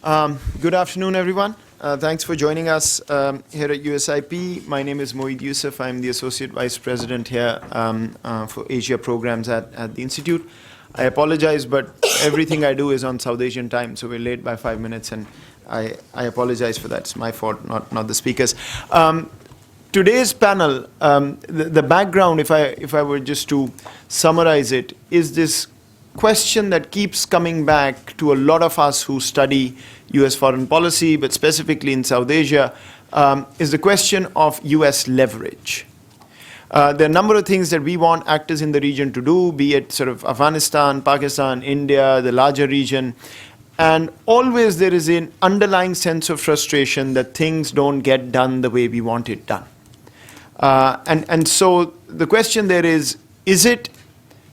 Good afternoon, everyone. Thanks for joining us here at USIP. My name is Moeed Yusuf. I'm the Associate Vice President here for Asia programs at the Institute. I apologize, but everything I do is on South Asian time, so we're late by 5 minutes, and I apologize for that. It's my fault, not the speakers. Today's panel, the background, if I were just to summarize it, is this question that keeps coming back to a lot of us who study US foreign policy, but specifically in South Asia, is the question of US leverage. There are a number of things that we want actors in the region to do, be it sort of Afghanistan, Pakistan, India, the larger region. And always there is an underlying sense of frustration that things don't get done the way we want it done. And so the question there is it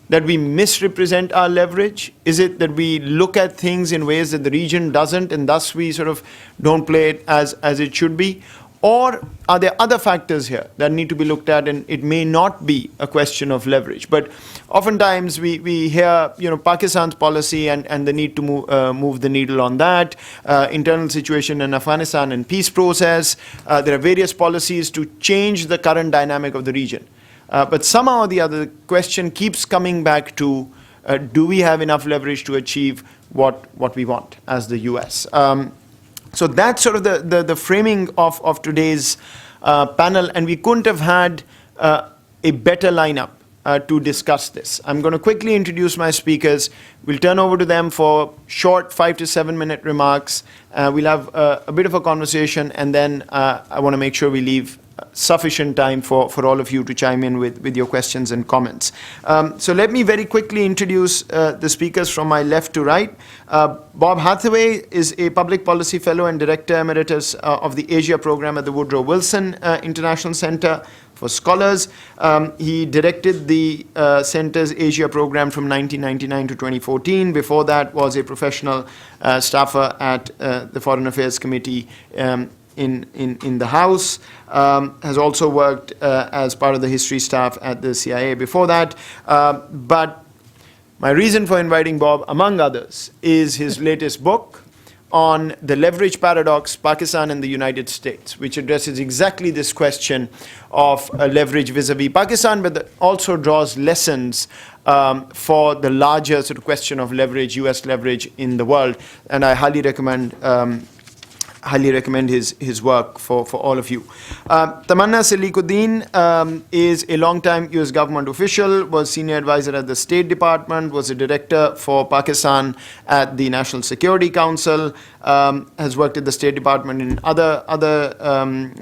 that we misrepresent our leverage? Is it that we look at things in ways that the region doesn't, and thus we sort of don't play it as it should be? Or are there other factors here that need to be looked at, and it may not be a question of leverage? But oftentimes we hear, Pakistan's policy and the need to move the needle on that, internal situation in Afghanistan and peace process. There are various policies to change the current dynamic of the region. But somehow or the other, the question keeps coming back to, do we have enough leverage to achieve what we want as the US? So that's sort of the framing of today's panel, and we couldn't have had a better lineup to discuss this. I'm going to quickly introduce my speakers. We'll turn over to them for short 5 to 7 minute remarks. We'll have a bit of a conversation, and then I want to make sure we leave sufficient time for all of you to chime in with your questions and comments. So let me very quickly introduce the speakers from my left to right. Bob Hathaway is a public policy fellow and director emeritus of the Asia program at the Woodrow Wilson International Center for Scholars. He directed the center's Asia program from 1999 to 2014. Before that was a professional staffer at the Foreign Affairs Committee in the House, has also worked as part of the history staff at the CIA before that. But my reason for inviting Bob, among others, is his latest book on the leverage paradox, Pakistan and the United States, which addresses exactly this question of leverage vis-a-vis Pakistan, but that also draws lessons for the larger sort of question of leverage, US leverage in the world. And I highly recommend his work for all of you. Tamanna Salikuddin is a long-time US government official, was senior advisor at the State Department, was a director for Pakistan at the National Security Council, has worked at the State Department in other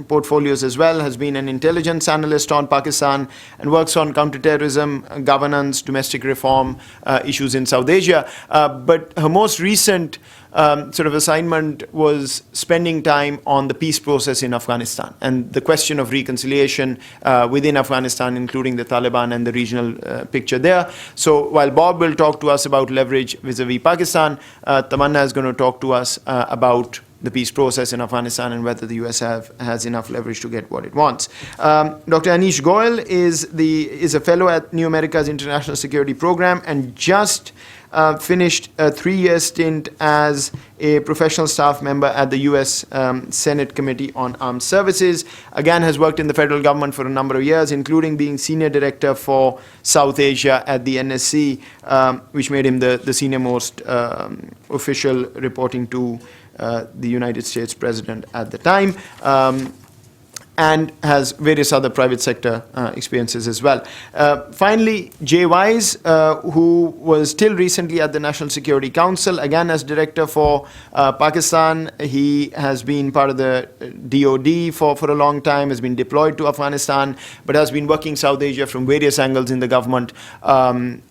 portfolios as well, has been an intelligence analyst on Pakistan, and works on counterterrorism, governance, domestic reform issues in South Asia. But her most recent sort of assignment was spending time on the peace process in Afghanistan and the question of reconciliation within Afghanistan, including the Taliban and the regional picture there. So while Bob will talk to us about leverage vis-a-vis Pakistan, Tamanna is going to talk to us about the peace process in Afghanistan and whether the US has enough leverage to get what it wants. Dr. Anish Goel is a fellow at New America's International Security Program and just finished a 3-year stint as a professional staff member at the US Senate Committee on Armed Services. Again, has worked in the federal government for a number of years, including being senior director for South Asia at the NSC, which made him the senior most official reporting to the United States president at the time. And has various other private sector experiences as well. Finally, Jay Wise, who was till recently at the National Security Council, again as director for Pakistan. He has been part of the DOD for a long time, has been deployed to Afghanistan, but has been working South Asia from various angles in the government, for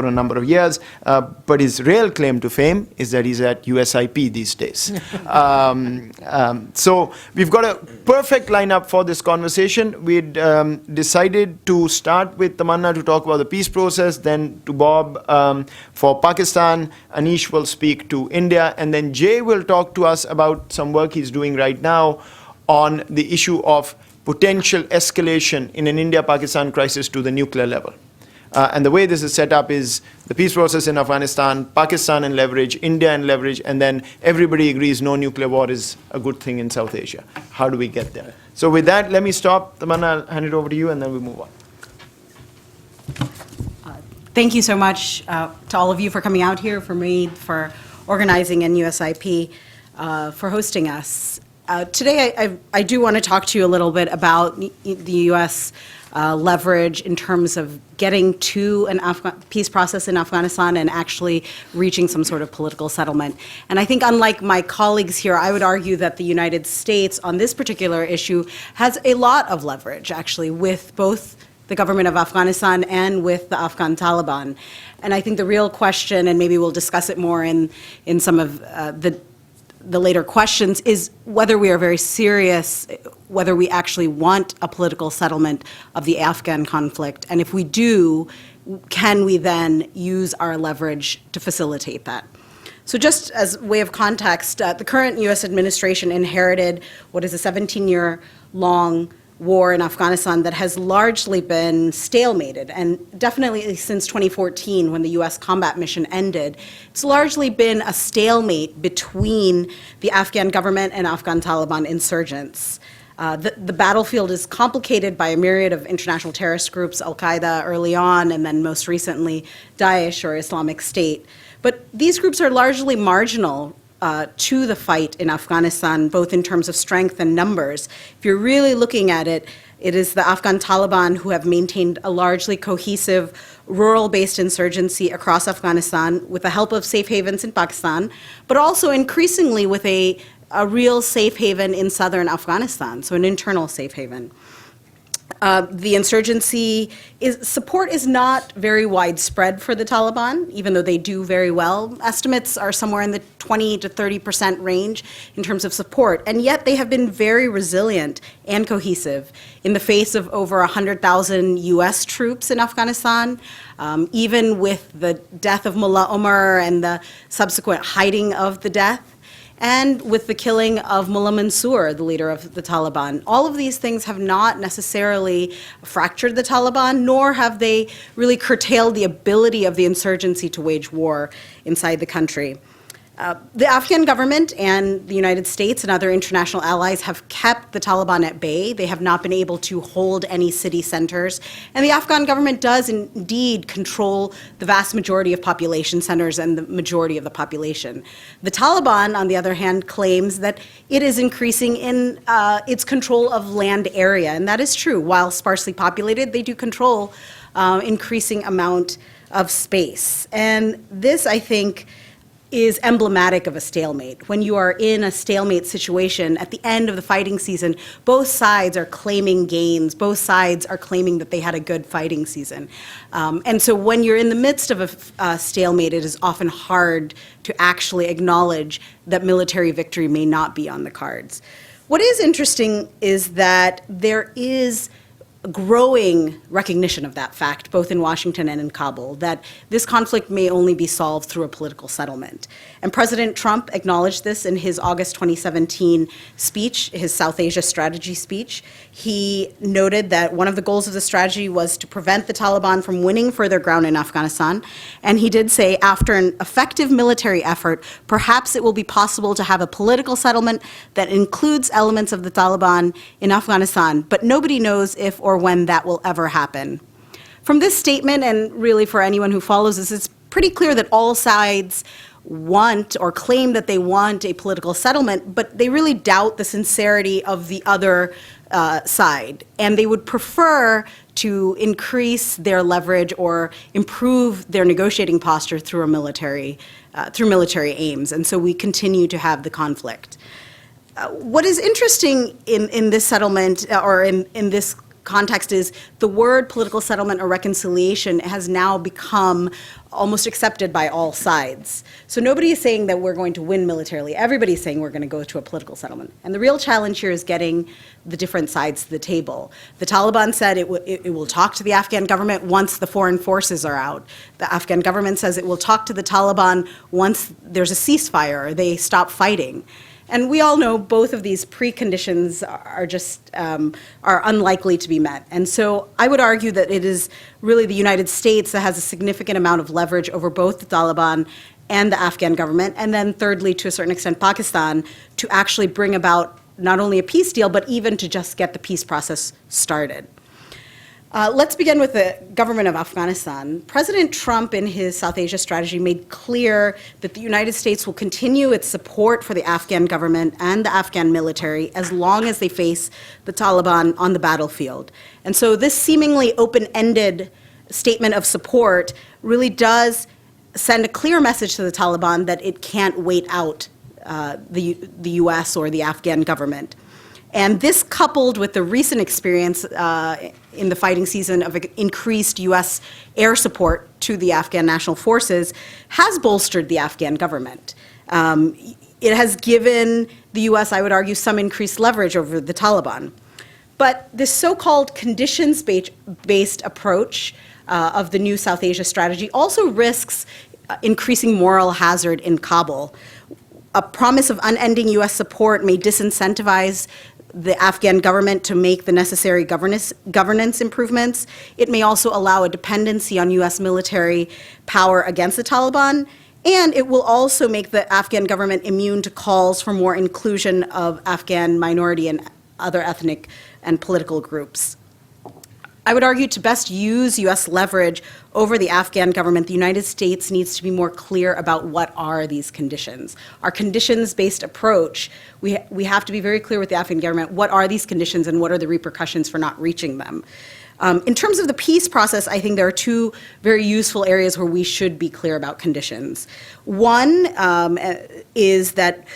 a number of years. But his real claim to fame is that he's at USIP these days. So we've got a perfect lineup for this conversation. We'd decided to start with Tamanna to talk about the peace process, then to Bob for Pakistan. Anish will speak to India, and then Jay will talk to us about some work he's doing right now on the issue of potential escalation in an India-Pakistan crisis to the nuclear level. And the way this is set up is the peace process in Afghanistan, Pakistan and leverage, India and leverage, and then everybody agrees no nuclear war is a good thing in South Asia. How do we get there? So with that, let me stop. Tamanna, I'll hand it over to you, and then we move on. Thank you so much to all of you for coming out here, for me, for organizing, and USIP for hosting us. Today, I do want to talk to you a little bit about the U.S. Leverage in terms of getting to an peace process in Afghanistan and actually reaching some sort of political settlement. And I think unlike my colleagues here, I would argue that the United States on this particular issue has a lot of leverage, actually, with both the government of Afghanistan and with the Afghan Taliban. And I think the real question, and maybe we'll discuss it more in some of the later questions, is whether we are very serious, whether we actually want a political settlement of the Afghan conflict, and if we do, can we then use our leverage to facilitate that? So just as way of context, the current U.S. administration inherited what is a 17-year-long war in Afghanistan that has largely been stalemated, and definitely since 2014 when the U.S. combat mission ended, it's largely been a stalemate between the Afghan government and Afghan Taliban insurgents. The battlefield is complicated by a myriad of international terrorist groups, Al-Qaeda early on, and then most recently Daesh or Islamic State. But these groups are largely marginal to the fight in Afghanistan, both in terms of strength and numbers. If you're really looking at it, it is the Afghan Taliban who have maintained a largely cohesive rural-based insurgency across Afghanistan with the help of safe havens in Pakistan, but also increasingly with a real safe haven in southern Afghanistan, so an internal safe haven. The insurgency support is not very widespread for the Taliban, even though they do very well. Estimates are somewhere in the 20 to 30% range in terms of support, and yet they have been very resilient and cohesive in the face of over 100,000 U.S. troops in Afghanistan, even with the death of Mullah Omar and the subsequent hiding of the death, and with the killing of Mullah Mansour, the leader of the Taliban. All of these things have not necessarily fractured the Taliban, nor have they really curtailed the ability of the insurgency to wage war inside the country. The Afghan government and the United States and other international allies have kept the Taliban at bay. They have not been able to hold any city centers. And the Afghan government does indeed control the vast majority of population centers and the majority of the population. The Taliban, on the other hand, claims that it is increasing in its control of land area. And that is true. While sparsely populated, they do control increasing amount of space. And this, I think, is emblematic of a stalemate. When you are in a stalemate situation, at the end of the fighting season, both sides are claiming gains, both sides are claiming that they had a good fighting season. And so when you're in the midst of a stalemate, it is often hard to actually acknowledge that military victory may not be on the cards. What is interesting is that there is growing recognition of that fact, both in Washington and in Kabul, that this conflict may only be solved through a political settlement. And President Trump acknowledged this in his August 2017 speech, his South Asia strategy speech. He noted that one of the goals of the strategy was to prevent the Taliban from winning further ground in Afghanistan. And he did say, after an effective military effort, perhaps it will be possible to have a political settlement that includes elements of the Taliban in Afghanistan, but nobody knows if or when that will ever happen. From this statement, and really for anyone who follows this, it's pretty clear that all sides want or claim that they want a political settlement, but they really doubt the sincerity of the other side. And they would prefer to increase their leverage or improve their negotiating posture through military aims. And so we continue to have the conflict. What is interesting in this settlement, or in this context, is the word political settlement or reconciliation has now become almost accepted by all sides. So nobody is saying that we're going to win militarily. Everybody's saying we're going to go to a political settlement. And the real challenge here is getting the different sides to the table. The Taliban said it will talk to the Afghan government once the foreign forces are out. The Afghan government says it will talk to the Taliban once there's a ceasefire or they stop fighting. And we all know both of these preconditions are just are unlikely to be met. And so I would argue that it is really the United States that has a significant amount of leverage over both the Taliban and the Afghan government, and then thirdly, to a certain extent, Pakistan, to actually bring about not only a peace deal, but even to just get the peace process started. Let's begin with the government of Afghanistan. President Trump, in his South Asia strategy, made clear that the United States will continue its support for the Afghan government and the Afghan military as long as they face the Taliban on the battlefield. And so this seemingly open-ended statement of support really does send a clear message to the Taliban that it can't wait out the U.S. or the Afghan government. And this, coupled with the recent experience in the fighting season of increased U.S. air support to the Afghan national forces, has bolstered the Afghan government. It has given the U.S., I would argue, some increased leverage over the Taliban. But this so-called conditions-based approach of the new South Asia strategy also risks increasing moral hazard in Kabul. A promise of unending U.S. support may disincentivize the Afghan government to make the necessary governance improvements. It may also allow a dependency on U.S. military power against the Taliban, and it will also make the Afghan government immune to calls for more inclusion of Afghan minority and other ethnic and political groups. I would argue to best use U.S. leverage over the Afghan government, the United States needs to be more clear about what are these conditions. Our conditions-based approach, we have to be very clear with the Afghan government, what are these conditions and what are the repercussions for not reaching them. In terms of the peace process, I think there are two very useful areas where we should be clear about conditions. One is that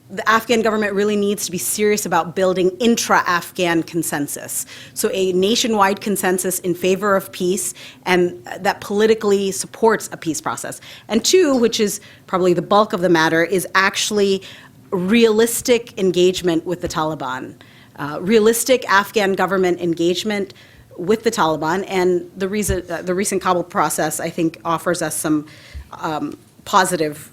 the Afghan government really needs to be serious about building intra-Afghan consensus. So a nationwide consensus in favor of peace and that politically supports a peace process. And two, which is probably the bulk of the matter, is actually realistic engagement with the Taliban. Realistic Afghan government engagement with the Taliban, and the recent Kabul process, I think, offers us some positive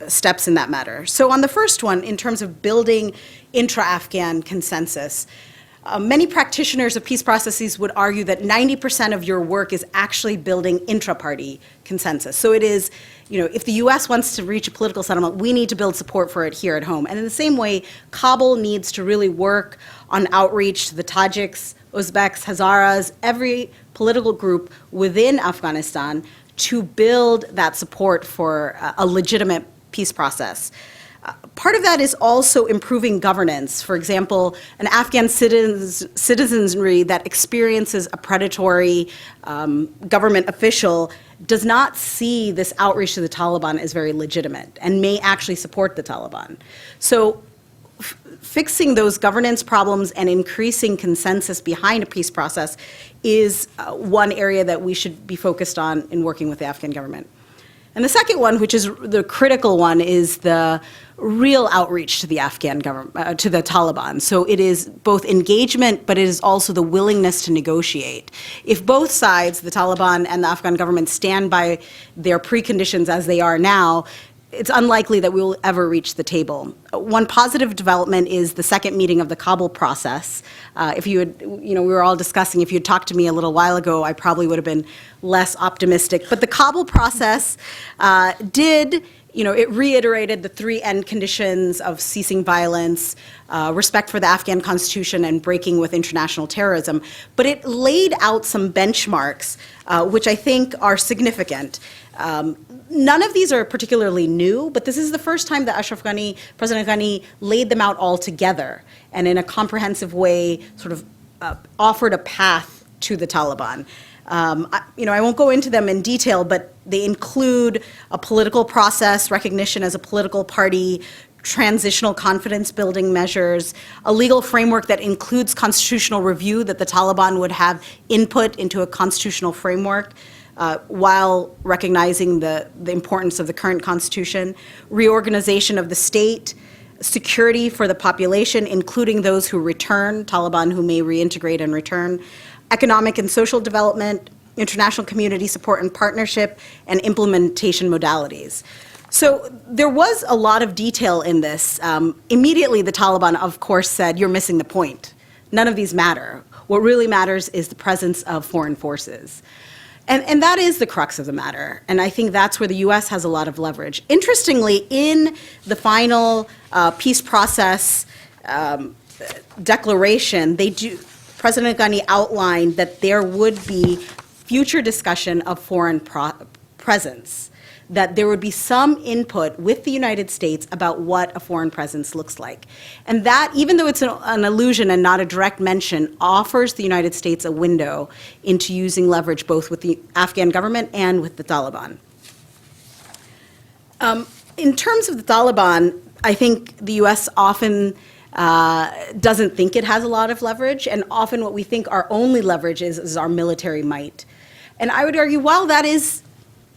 steps in that matter. So on the first one, in terms of building intra-Afghan consensus, many practitioners of peace processes would argue that 90% of your work is actually building intra-party consensus. So it is, if the U.S. wants to reach a political settlement, we need to build support for it here at home. And in the same way, Kabul needs to really work on outreach to the Tajiks, Uzbeks, Hazaras, every political group within Afghanistan to build that support for a legitimate peace process. Part of that is also improving governance. For example, an Afghan citizenry that experiences a predatory government official does not see this outreach to the Taliban as very legitimate and may actually support the Taliban. So fixing those governance problems and increasing consensus behind a peace process is one area that we should be focused on in working with the Afghan government. And the second one, which is the critical one, is the real outreach to the Afghan government, to the Taliban. So it is both engagement, but it is also the willingness to negotiate. If both sides, the Taliban and the Afghan government, stand by their preconditions as they are now, it's unlikely that we will ever reach the table. One positive development is the second meeting of the Kabul process. If you had, we were all discussing, if you had talked to me a little while ago, I probably would have been less optimistic. But the Kabul process it reiterated the three end conditions of ceasing violence, respect for the Afghan constitution, and breaking with international terrorism. But it laid out some benchmarks, which I think are significant. None of these are particularly new, but this is the first time that President Ghani laid them out all together and in a comprehensive way sort of offered a path to the Taliban. I won't go into them in detail, but they include a political process, recognition as a political party, transitional confidence-building measures, a legal framework that includes constitutional review, that the Taliban would have input into a constitutional framework, while recognizing the importance of the current constitution, reorganization of the state, security for the population, including those who return, Taliban who may reintegrate and return, economic and social development, international community support and partnership, and implementation modalities. So there was a lot of detail in this. Immediately, the Taliban, of course, said, you're missing the point. None of these matter. What really matters is the presence of foreign forces. And that is the crux of the matter. And I think that's where the U.S. has a lot of leverage. Interestingly, in the final peace process declaration, President Ghani outlined that there would be future discussion of foreign presence, that there would be some input with the United States about what a foreign presence looks like. And that, even though it's an allusion and not a direct mention, offers the United States a window into using leverage both with the Afghan government and with the Taliban. In terms of the Taliban, I think the U.S. often doesn't think it has a lot of leverage, and often what we think our only leverage is our military might. And I would argue, while that is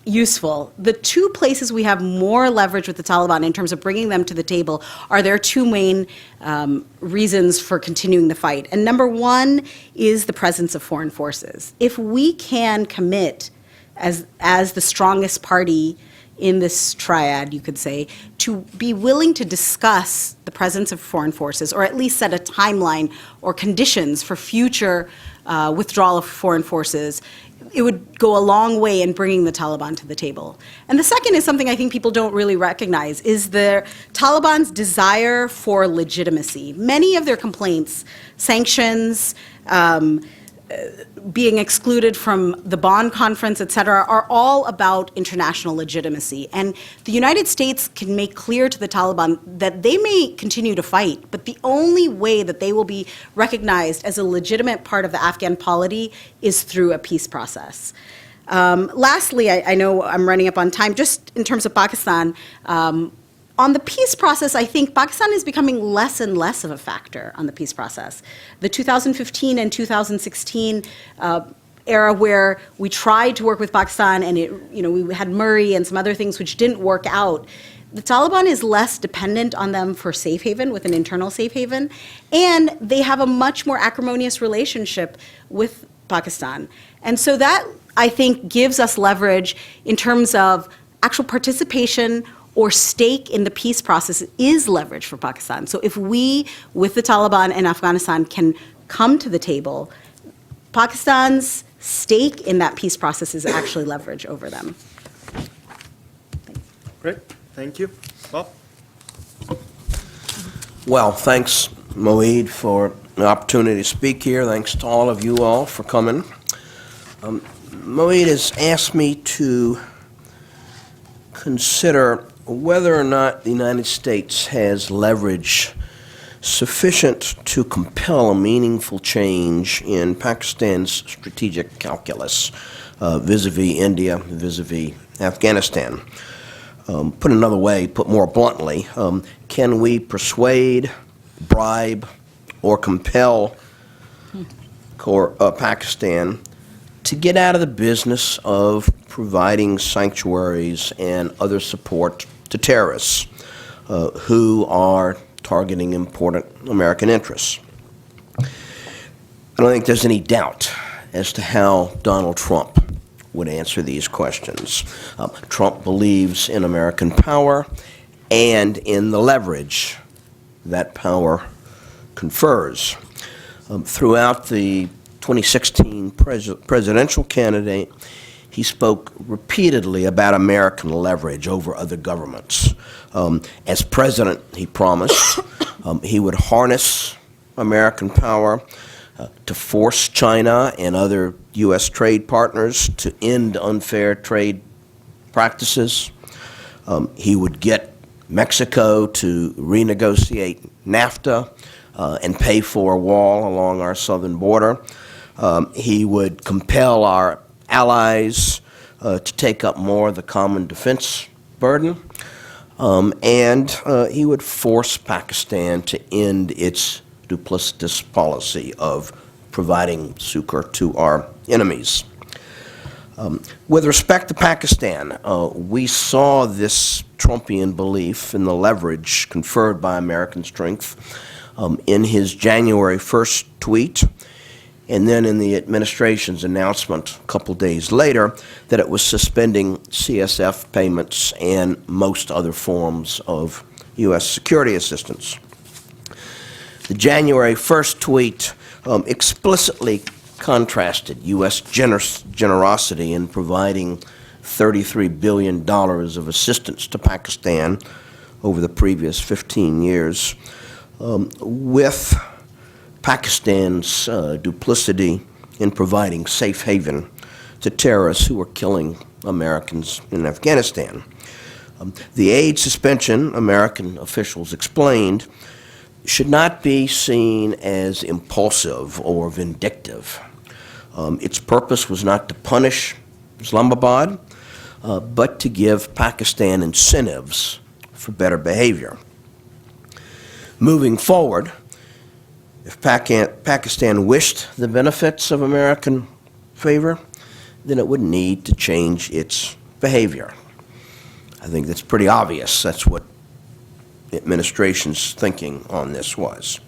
useful, the two places we have more leverage with the Taliban in terms of bringing them to the table are their two main reasons for continuing the fight. And number one is the presence of foreign forces. If we can commit as the strongest party in this triad, you could say, to be willing to discuss the presence of foreign forces, or at least set a timeline or conditions for future withdrawal of foreign forces, it would go a long way in bringing the Taliban to the table. And the second is something I think people don't really recognize, is the Taliban's desire for legitimacy. Many of their complaints, sanctions, being excluded from the Bonn conference, et cetera, are all about international legitimacy. And the United States can make clear to the Taliban that they may continue to fight, but the only way that they will be recognized as a legitimate part of the Afghan polity is through a peace process. Lastly, I know I'm running up on time, just in terms of Pakistan, on the peace process, I think Pakistan is becoming less and less of a factor on the peace process. The 2015 and 2016 era where we tried to work with Pakistan and we had Murray and some other things which didn't work out, the Taliban is less dependent on them for safe haven, with an internal safe haven, and they have a much more acrimonious relationship with Pakistan. And so that, I think, gives us leverage in terms of actual participation or stake in the peace process is leverage for Pakistan. So if we, with the Taliban and Afghanistan, can come to the table, Pakistan's stake in that peace process is actually leverage over them. Great, thank you. Bob? Well, thanks, Moeed, for the opportunity to speak here. Thanks to all of you all for coming. Moeed has asked me to consider whether or not the United States has leverage sufficient to compel a meaningful change in Pakistan's strategic calculus vis-a-vis India, vis-a-vis Afghanistan. Put another way, put more bluntly, can we persuade, bribe, or compel Pakistan to get out of the business of providing sanctuaries and other support to terrorists who are targeting important American interests? I don't think there's any doubt as to how Donald Trump would answer these questions. Trump believes in American power and in the leverage that power confers. Throughout the 2016 presidential candidate, he spoke repeatedly about American leverage over other governments. As president, he promised he would harness American power to force China and other U.S. trade partners to end unfair trade practices. He would get Mexico to renegotiate NAFTA and pay for a wall along our southern border. He would compel our allies to take up more of the common defense burden, and he would force Pakistan to end its duplicitous policy of providing succor to our enemies. With respect to Pakistan, we saw this Trumpian belief in the leverage conferred by American strength in his January 1st tweet. and then in the administration's announcement a couple days later that it was suspending CSF payments and most other forms of U.S. security assistance. The January 1st tweet explicitly contrasted U.S. generosity in providing $33 billion of assistance to Pakistan over the previous 15 years with Pakistan's duplicity in providing safe haven to terrorists who are killing Americans in Afghanistan. The aid suspension, American officials explained, should not be seen as impulsive or vindictive. Its purpose was not to punish Islamabad, but to give Pakistan incentives for better behavior. Moving forward, if Pakistan wished the benefits of American favor, then it would need to change its behavior. I think that's pretty obvious. That's what the administration's thinking on this was.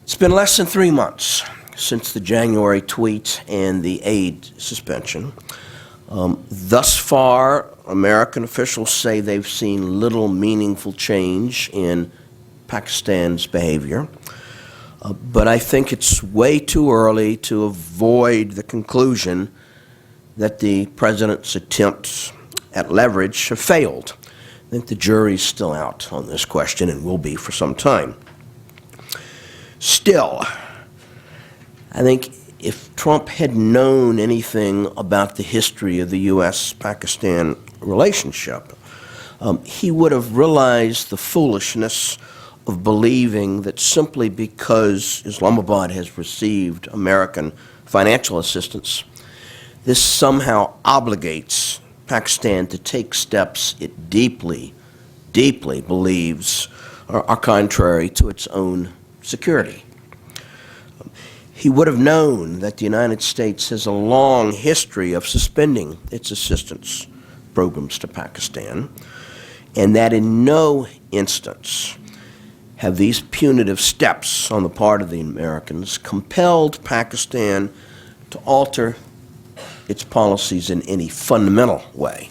It's been less than 3 months since the January tweet and the aid suspension. Thus far, American officials say they've seen little meaningful change in Pakistan's behavior. But I think it's way too early to avoid the conclusion that the president's attempts at leverage have failed. I think the jury's still out on this question and will be for some time. Still, I think if Trump had known anything about the history of the U.S.-Pakistan relationship, he would have realized the foolishness of believing that simply because Islamabad has received American financial assistance, this somehow obligates Pakistan to take steps it deeply, deeply believes are contrary to its own security. He would have known that the United States has a long history of suspending its assistance programs to Pakistan, and that in no instance have these punitive steps on the part of the Americans compelled Pakistan to alter its policies in any fundamental way.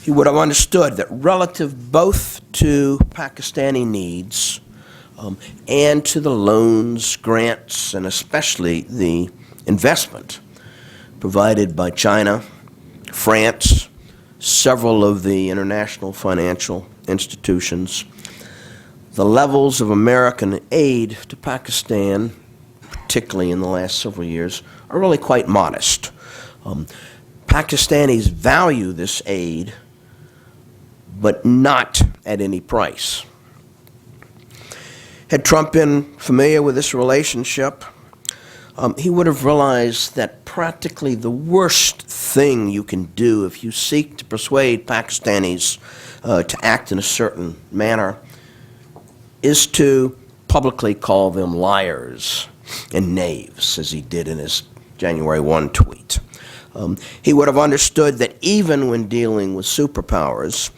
He would have understood that relative both to Pakistani needs and to the loans, grants, and especially the investment provided by China, France, several of the international financial institutions, the levels of American aid to Pakistan, particularly in the last several years, are really quite modest. Pakistanis value this aid, but not at any price. Had Trump been familiar with this relationship, he would have realized that practically the worst thing you can do if you seek to persuade Pakistanis to act in a certain manner is to publicly call them liars and knaves, as he did in his January 1 tweet. He would have understood that even when dealing with superpowers,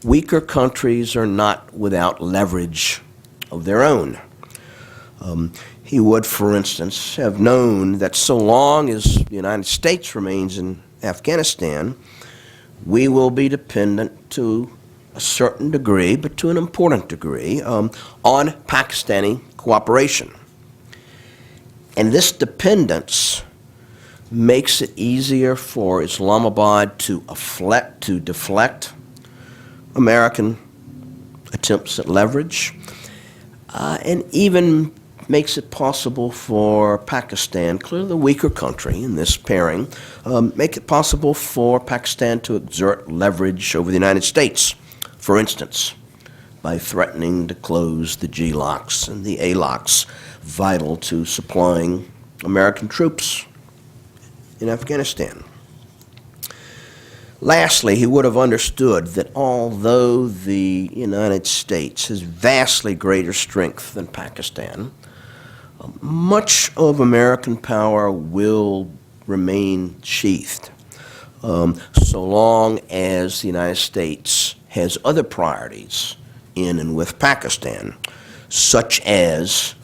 weaker countries are not without leverage of their own. He would, for instance, have known that so long as the United States remains in Afghanistan, we will be dependent to a certain degree, but to an important degree, on Pakistani cooperation. And this dependence makes it easier for Islamabad to deflect American attempts at leverage, and even makes it possible for Pakistan, clearly the weaker country in this pairing, make it possible for Pakistan to exert leverage over the United States, for instance, by threatening to close the G-locks and the A-locks vital to supplying American troops in Afghanistan. Lastly, he would have understood that although the United States has vastly greater strength than Pakistan, much of American power will remain sheathed so long as the United States has other priorities in and with Pakistan, such as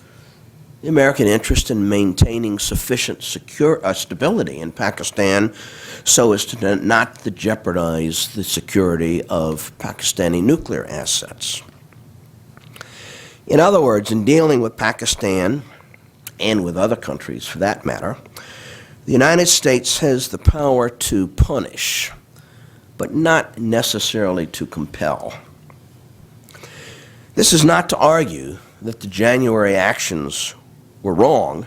the American interest in maintaining sufficient stability in Pakistan so as to not to jeopardize the security of Pakistani nuclear assets. In other words, in dealing with Pakistan, and with other countries for that matter, the United States has the power to punish, but not necessarily to compel. This is not to argue that the January actions were wrong,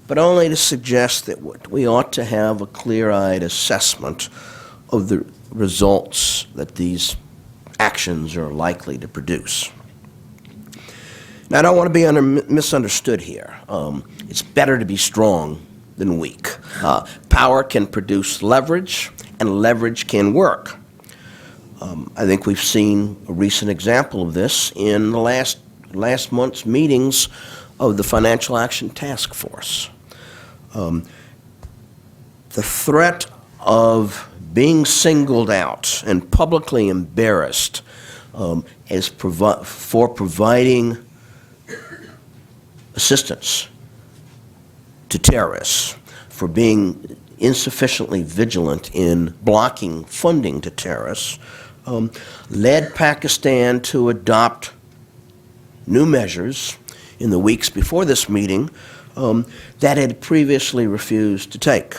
but only to suggest that we ought to have a clear-eyed assessment of the results that these actions are likely to produce. Now, I don't want to be misunderstood here. It's better to be strong than weak. Power can produce leverage, and leverage can work. I think we've seen a recent example of this in the last month's meetings of the Financial Action Task Force. The threat of being singled out and publicly embarrassed for providing assistance to terrorists, for being insufficiently vigilant in blocking funding to terrorists, led Pakistan to adopt new measures in the weeks before this meeting that had previously refused to take.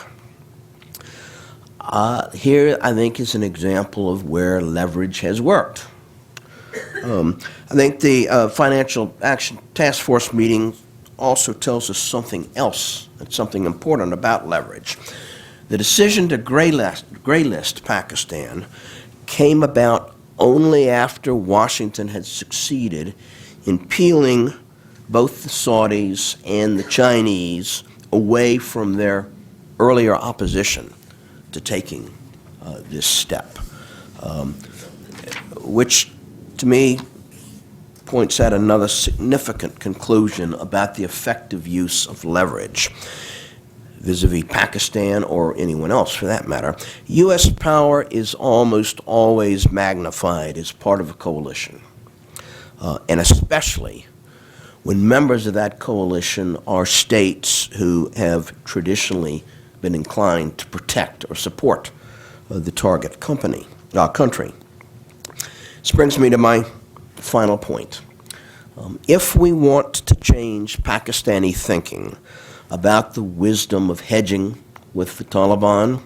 Here, I think, is an example of where leverage has worked. I think the Financial Action Task Force meeting also tells us something else, that's something important about leverage. The decision to gray list Pakistan came about only after Washington had succeeded in peeling both the Saudis and the Chinese away from their earlier opposition to taking this step, which to me points out another significant conclusion about the effective use of leverage vis-a-vis Pakistan or anyone else for that matter. U.S. power is almost always magnified as part of a coalition, and especially when members of that coalition are states who have traditionally been inclined to protect or support the target country. This brings me to my final point. If we want to change Pakistani thinking about the wisdom of hedging with the Taliban,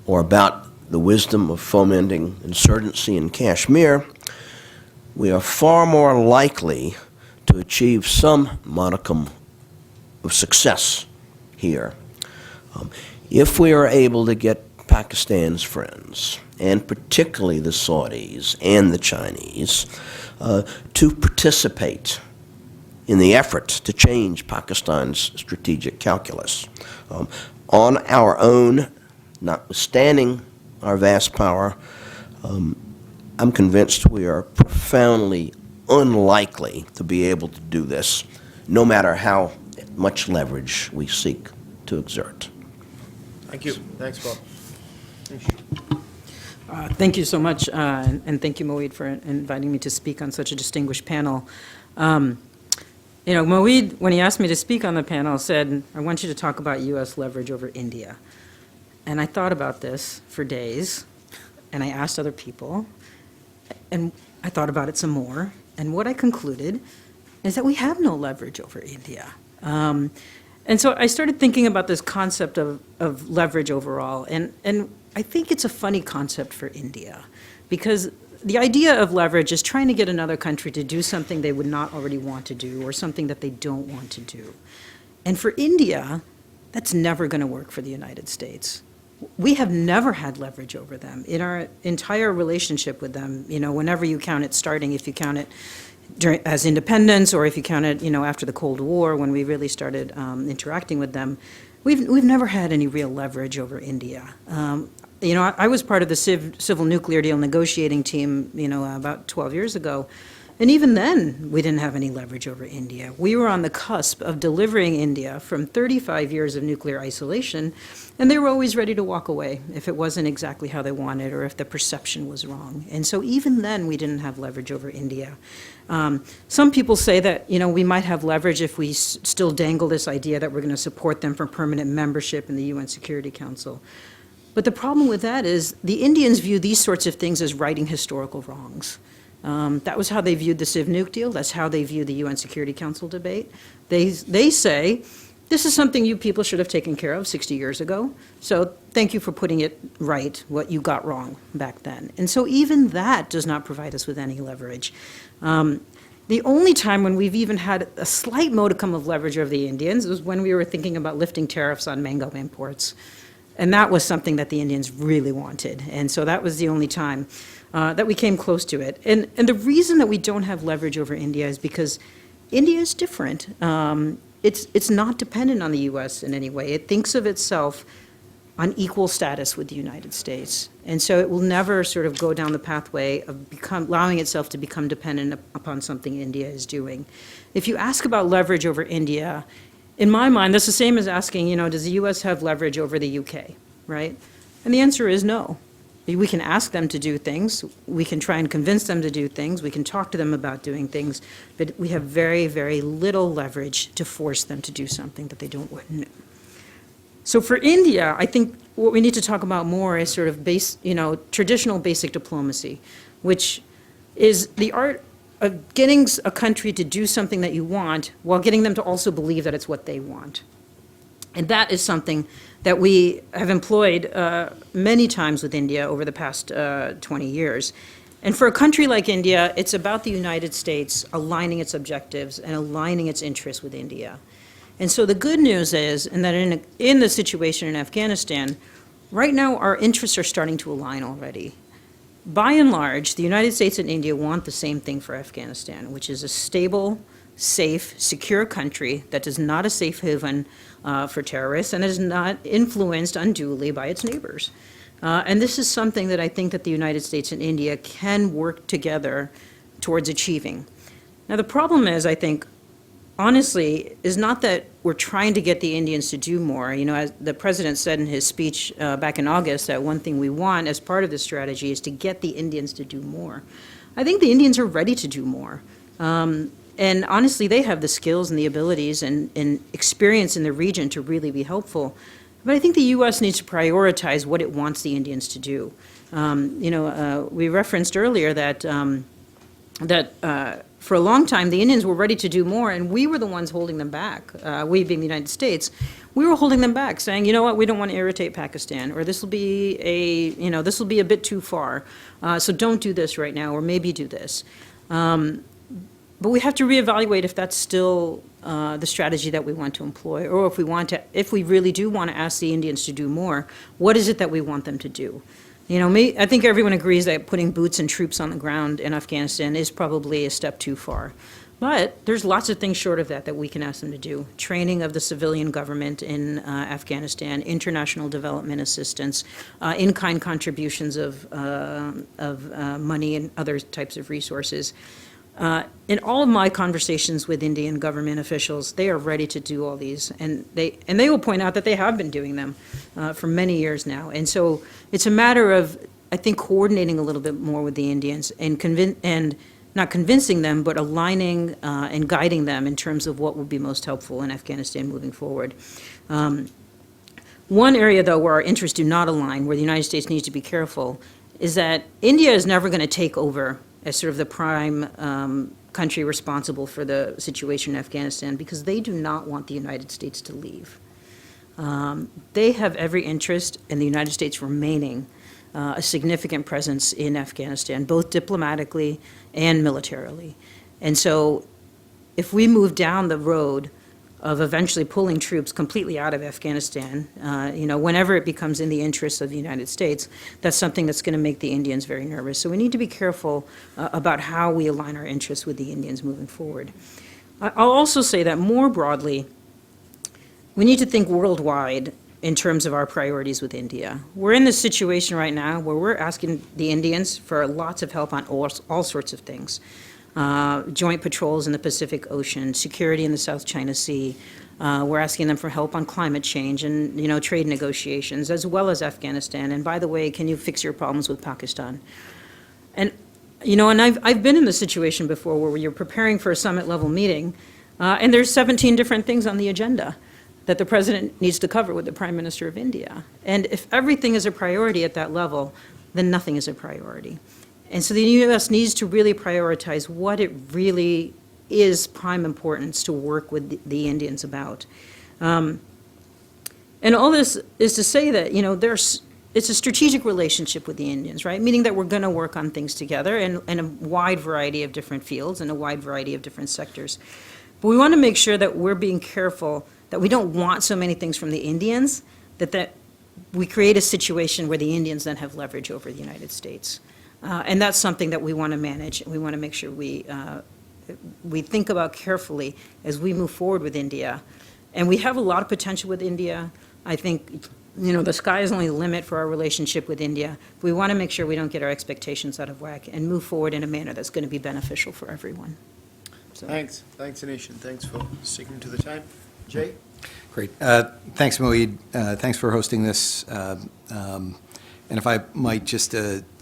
or about the wisdom of fomenting insurgency in Kashmir, we are far more likely to achieve some modicum of success here if we are able to get Pakistan's friends, and particularly the Saudis and the Chinese, to participate in the effort to change Pakistan's strategic calculus. On our own, notwithstanding our vast power, I'm convinced we are profoundly unlikely to be able to do this, no matter how much leverage we seek to exert. Thank you. Thanks, Bob. Thank you so much, and thank you, Moeed, for inviting me to speak on such a distinguished panel. You know, Moeed, when he asked me to speak on the panel, said, I want you to talk about U.S. leverage over India. And I thought about this for days, and I asked other people, and I thought about it some more, and what I concluded is that we have no leverage over India. And so I started thinking about this concept of leverage overall, and I think it's a funny concept for India, because the idea of leverage is trying to get another country to do something they would not already want to do, or something that they don't want to do. And for India, that's never going to work for the United States. We have never had leverage over them. In our entire relationship with them, you know, whenever you count it starting, if you count it as independence, or if you count it, you know, after the Cold War, when we really started interacting with them, we've never had any real leverage over India. You know, I was part of the civil nuclear deal negotiating team, you know, about 12 years ago, And even then, we didn't have any leverage over India. We were on the cusp of delivering India from 35 years of nuclear isolation, and they were always ready to walk away if it wasn't exactly how they wanted or if the perception was wrong. And so even then, we didn't have leverage over India. Some people say that, we might have leverage if we still dangle this idea that we're going to support them for permanent membership in the UN Security Council. But the problem with that is the Indians view these sorts of things as righting historical wrongs. That was how they viewed the Civ nuke deal. That's how they view the UN Security Council debate. They say, this is something you people should have taken care of 60 years ago. So thank you for putting it right, what you got wrong back then. And so even that does not provide us with any leverage. The only time when we've even had a slight modicum of leverage over the Indians was when we were thinking about lifting tariffs on mango imports. And that was something that the Indians really wanted. And so that was the only time that we came close to it. And the reason that we don't have leverage over India is because India is different. It's not dependent on the U.S. in any way. It thinks of itself on equal status with the United States. And so it will never sort of go down the pathway of allowing itself to become dependent upon something India is doing. If you ask about leverage over India, in my mind, that's the same as asking, does the U.S. have leverage over the U.K., right? And the answer is no. We can ask them to do things. We can try and convince them to do things. We can talk to them about doing things. But we have very, very little leverage to force them to do something that they don't want to do. So for India, I think what we need to talk about more is sort of traditional basic diplomacy, which is the art of getting a country to do something that you want while getting them to also believe that it's what they want. And that is something that we have employed many times with India over the past 20 years. And for a country like India, it's about the United States aligning its objectives and aligning its interests with India. And so the good news is that in the situation in Afghanistan, right now our interests are starting to align already. By and large, the United States and India want the same thing for Afghanistan, which is a stable, safe, secure country that is not a safe haven for terrorists and is not influenced unduly by its neighbors. And this is something that I think that the United States and India can work together towards achieving. Now, the problem is, I think, honestly, is not that we're trying to get the Indians to do more. As the president said in his speech back in August, that one thing we want as part of this strategy is to get the Indians to do more. I think the Indians are ready to do more. And honestly, they have the skills and the abilities and experience in the region to really be helpful. But I think the U.S. needs to prioritize what it wants the Indians to do. We referenced earlier that for a long time, the Indians were ready to do more, and we were the ones holding them back. We being the United States, we were holding them back, saying, you know what, we don't want to irritate Pakistan, or this will be a bit too far. So don't do this right now, or maybe do this. But we have to reevaluate if that's still the strategy that we want to employ, or if we really do want to ask the Indians to do more, what is it that we want them to do? I think everyone agrees that putting boots and troops on the ground in Afghanistan is probably a step too far. But there's lots of things short of that we can ask them to do. Training of the civilian government in Afghanistan, international development assistance, in-kind contributions of money and other types of resources. In all of my conversations with Indian government officials, they are ready to do all these, and they will point out that they have been doing them for many years now. And so it's a matter of, I think, coordinating a little bit more with the Indians and not convincing them, but aligning and guiding them in terms of what would be most helpful in Afghanistan moving forward. One area, though, where our interests do not align, where the United States needs to be careful, is that India is never going to take over as sort of the prime country responsible for the situation in Afghanistan, because they do not want the United States to leave. They have every interest in the United States remaining a significant presence in Afghanistan, both diplomatically and militarily. And so if we move down the road of eventually pulling troops completely out of Afghanistan, whenever it becomes in the interests of the United States, that's something that's going to make the Indians very nervous. So we need to be careful about how we align our interests with the Indians moving forward. I'll also say that more broadly, we need to think worldwide in terms of our priorities with India. We're in this situation right now where we're asking the Indians for lots of help on all sorts of things. joint patrols in the Pacific Ocean, security in the South China Sea. We're asking them for help on climate change and, trade negotiations, as well as Afghanistan. And by the way, can you fix your problems with Pakistan? And, and I've been in the situation before where you're preparing for a summit-level meeting, and there's 17 different things on the agenda that the president needs to cover with the Prime Minister of India. And if everything is a priority at that level, then nothing is a priority. And so the U.S. needs to really prioritize what it really is prime importance to work with the Indians about. And all this is to say that, it's a strategic relationship with the Indians, right? Meaning that we're going to work on things together in a wide variety of different fields and a wide variety of different sectors. But we want to make sure that we're being careful, that we don't want so many things from the Indians, that we create a situation where the Indians then have leverage over the United States. And that's something that we want to manage. We want to make sure we think about carefully as we move forward with India. And we have a lot of potential with India. I think, the sky is only the limit for our relationship with India. We want to make sure we don't get our expectations out of whack and move forward in a manner that's going to be beneficial for everyone. So. Thanks, Anish, and thanks for sticking to the time. Jay? Great. Thanks, Moeed. Thanks for hosting this. And if I might just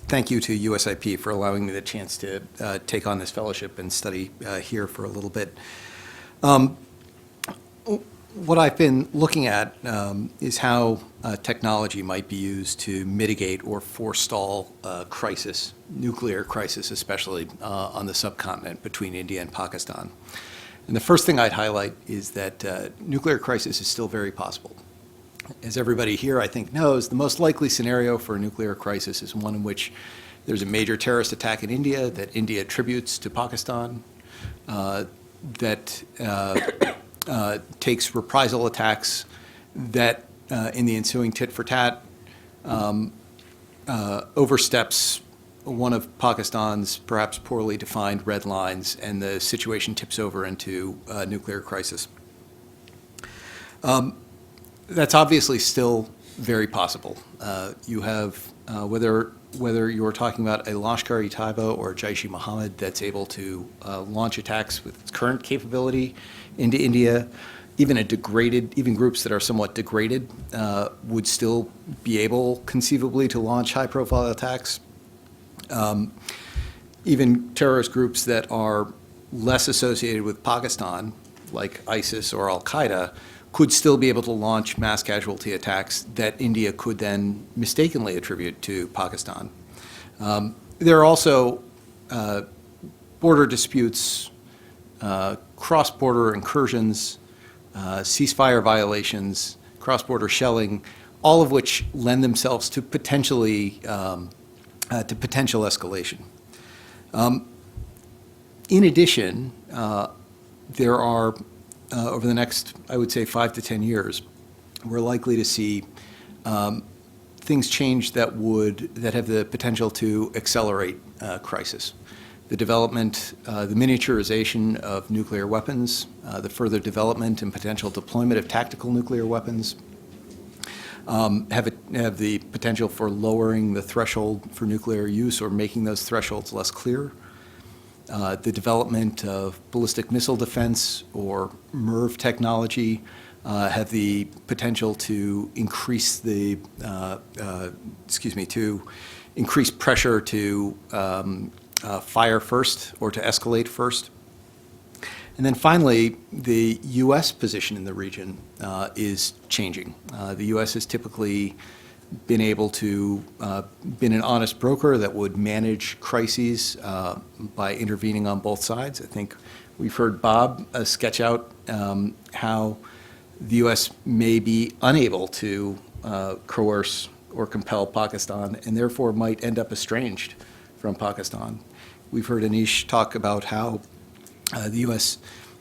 thank you to USIP for allowing me the chance to take on this fellowship and study here for a little bit. What I've been looking at is how technology might be used to mitigate or forestall crisis, nuclear crisis especially, on the subcontinent between India and Pakistan. And the first thing I'd highlight is that nuclear crisis is still very possible. As everybody here, I think, knows, the most likely scenario for a nuclear crisis is one in which there's a major terrorist attack in India that India attributes to Pakistan, that takes reprisal attacks that, in the ensuing tit-for-tat, oversteps one of Pakistan's perhaps poorly defined red lines, and the situation tips over into a nuclear crisis. That's obviously still very possible. You have, whether you're talking about a Lashkar-e-Taiba or Jaish-e-Mohammed that's able to launch attacks with its current capability into India, even groups that are somewhat degraded would still be able, conceivably, to launch high-profile attacks. Even terrorist groups that are less associated with Pakistan, like ISIS or Al-Qaeda, could still be able to launch mass casualty attacks that India could then mistakenly attribute to Pakistan. There are also border disputes, cross-border incursions, ceasefire violations, cross-border shelling, all of which lend themselves to potential escalation. In addition, there are over the next, I would say, 5 to 10 years, we're likely to see things change that have the potential to accelerate crisis. The development, the miniaturization of nuclear weapons, the further development and potential deployment of tactical nuclear weapons have the potential for lowering the threshold for nuclear use or making those thresholds less clear. The development of ballistic missile defense or MIRV technology have the potential to increase increase pressure to fire first or to escalate first. And then finally, the U.S. position in the region is changing. The U.S. has typically been able to, been an honest broker that would manage crises by intervening on both sides. I think we've heard Bob sketch out how the U.S. may be unable to coerce or compel Pakistan and therefore might end up estranged from Pakistan. We've heard Anish talk about how the U.S.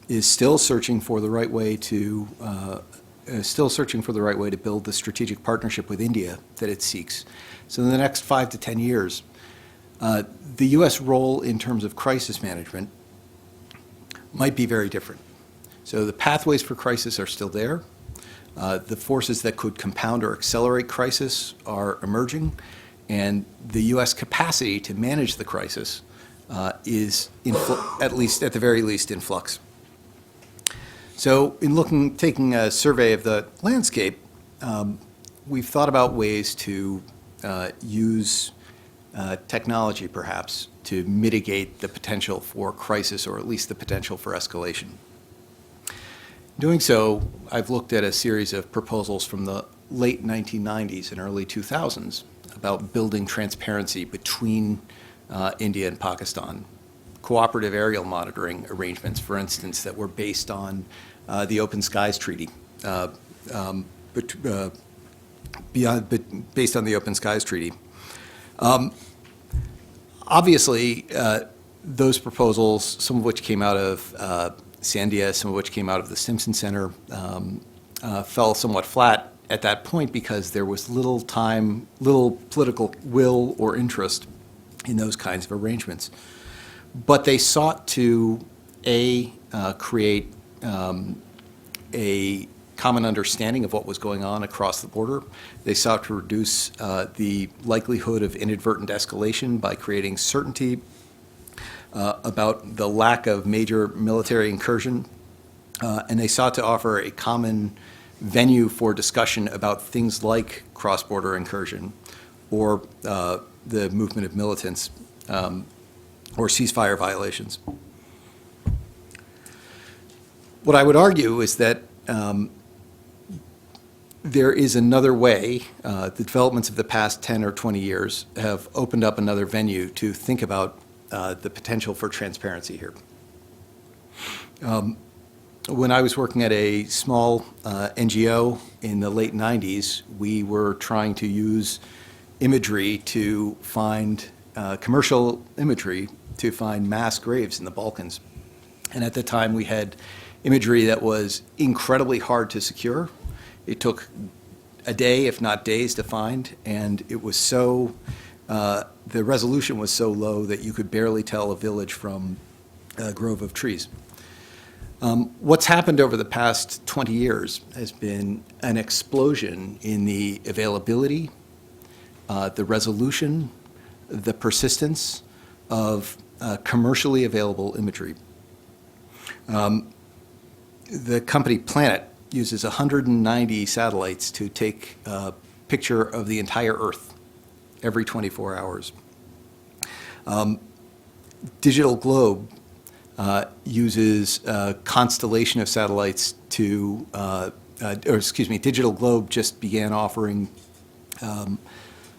is still searching for the right way to build the strategic partnership with India that it seeks. So in the next 5 to 10 years, the U.S. role in terms of crisis management might be very different. So the pathways for crisis are still there. The forces that could compound or accelerate crisis are emerging, and the U.S. capacity to manage the crisis is, at the very least, in flux. So in taking a survey of the landscape, we've thought about ways to use technology, perhaps, to mitigate the potential for crisis, or at least the potential for escalation. Doing so, I've looked at a series of proposals from the late 1990s and early 2000s about building transparency between India and Pakistan. Cooperative aerial monitoring arrangements, for instance, that were based on the Open Skies Treaty, based on the Open Skies Treaty. Obviously, those proposals, some of which came out of Sandia, some of which came out of the Simpson Center, fell somewhat flat at that point because there was little political will or interest in those kinds of arrangements. But they sought to, create a common understanding of what was going on across the border. They sought to reduce the likelihood of inadvertent escalation by creating certainty about the lack of major military incursion. And they sought to offer a common venue for discussion about things like cross-border incursion or the movement of militants or ceasefire violations. What I would argue is that there is another way. The developments of the past 10 or 20 years have opened up another venue to think about the potential for transparency here. When I was working at a small NGO in the late 90s, we were trying to use imagery to find, commercial imagery to find mass graves in the Balkans. And at the time, we had imagery that was incredibly hard to secure. It took a day, if not days, to find, and it was so, the resolution was so low that you could barely tell a village from a grove of trees. What's happened over the past 20 years has been an explosion in the availability, the resolution, the persistence of commercially available imagery. The company Planet uses 190 satellites to take a picture of the entire Earth every 24 hours. Digital Globe uses a constellation of satellites to, Digital Globe just began offering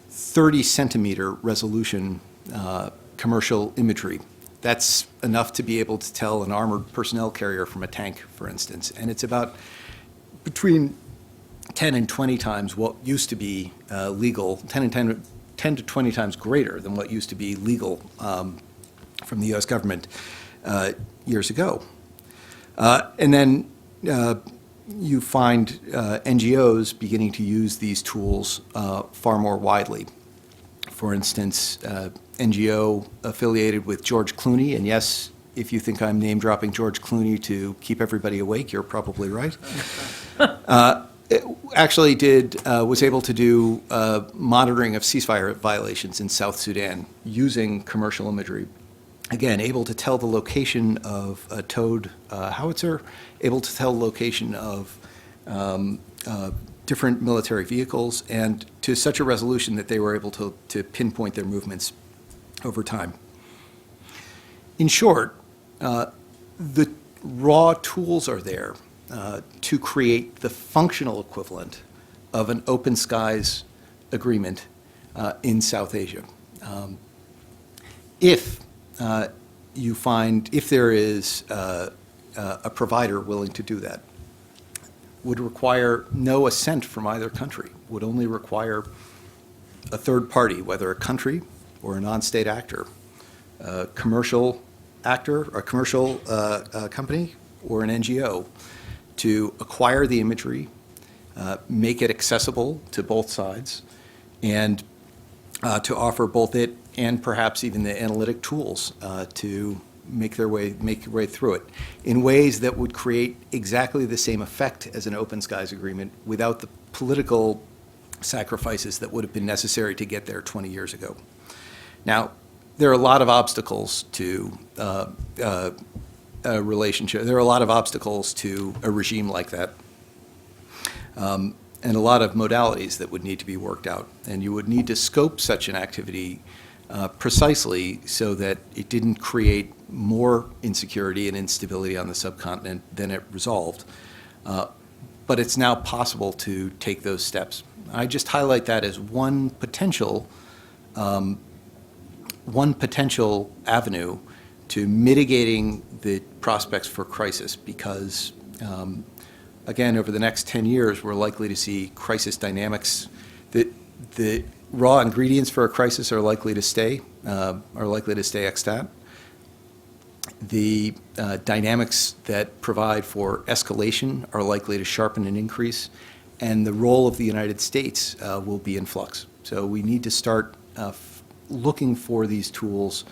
30 centimeter resolution commercial imagery. That's enough to be able to tell an armored personnel carrier from a tank, for instance. And it's about between 10 and 20 times what used to be legal, 10 to 20 times greater than what used to be legal from the U.S. government years ago. And then you find NGOs beginning to use these tools far more widely. For instance, NGO affiliated with George Clooney, and yes, if you think I'm name-dropping George Clooney to keep everybody awake, you're probably right. Actually was able to do monitoring of ceasefire violations in South Sudan using commercial imagery. Again, able to tell the location of a towed howitzer, able to tell the location of different military vehicles, and to such a resolution that they were able to pinpoint their movements over time. In short, the raw tools are there to create the functional equivalent of an open skies agreement in South Asia. If there is a provider willing to do that, would require no assent from either country, would only require a third party, whether a country or a non-state actor, a commercial actor, a commercial company, or an NGO, to acquire the imagery, make it accessible to both sides, and to offer both it and perhaps even the analytic tools to make their way through it in ways that would create exactly the same effect as an open skies agreement without the political sacrifices that would have been necessary to get there 20 years ago. Now, there are a lot of obstacles to a relationship. There are a lot of obstacles to a regime like that, and a lot of modalities that would need to be worked out. And you would need to scope such an activity precisely so that it didn't create more insecurity and instability on the subcontinent than it resolved. But it's now possible to take those steps. I just highlight that as one potential avenue to mitigating the prospects for crisis, because again, over the next 10 years, we're likely to see crisis dynamics. The raw ingredients for a crisis are likely to stay extant. The dynamics that provide for escalation are likely to sharpen and increase, and the role of the United States will be in flux. So we need to start looking for these tools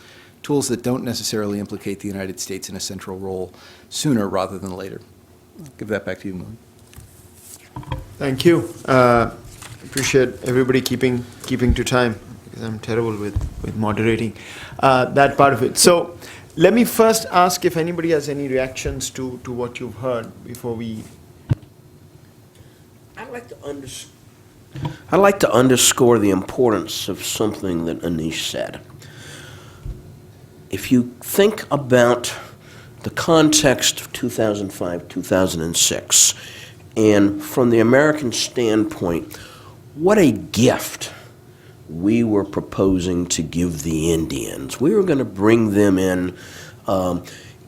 that don't necessarily implicate the United States in a central role sooner rather than later. I'll give that back to you, Moon. Thank you. Appreciate everybody keeping to time, because I'm terrible with moderating that part of it. So let me first ask if anybody has any reactions to what you've heard before we... I'd like to underscore the importance of something that Anish said. If you think about the context of 2005, 2006, and from the American standpoint, what a gift we were proposing to give the Indians. We were going to bring them in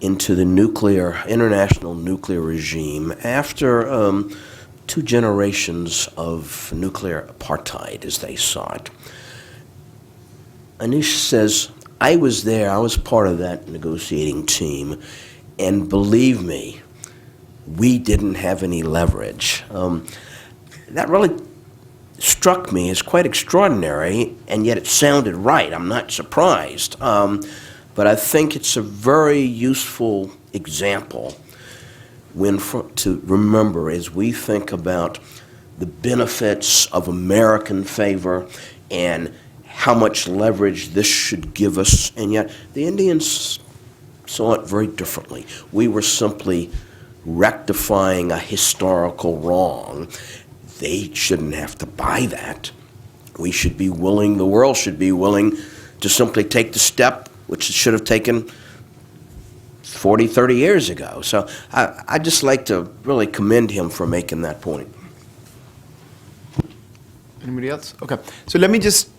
into the international nuclear regime after 2 generations of nuclear apartheid, as they saw it. Anish says, I was there, I was part of that negotiating team, and believe me, we didn't have any leverage. That really struck me as quite extraordinary, and yet it sounded right. I'm not surprised. But I think it's a very useful example to remember as we think about the benefits of American favor and how much leverage this should give us. And yet the Indians saw it very differently. We were simply rectifying a historical wrong. They shouldn't have to buy that. We should be willing, the world should be willing to simply take the step which it should have taken 40, 30 years ago. So I'd just like to really commend him for making that point. Anybody else? Okay. So let me just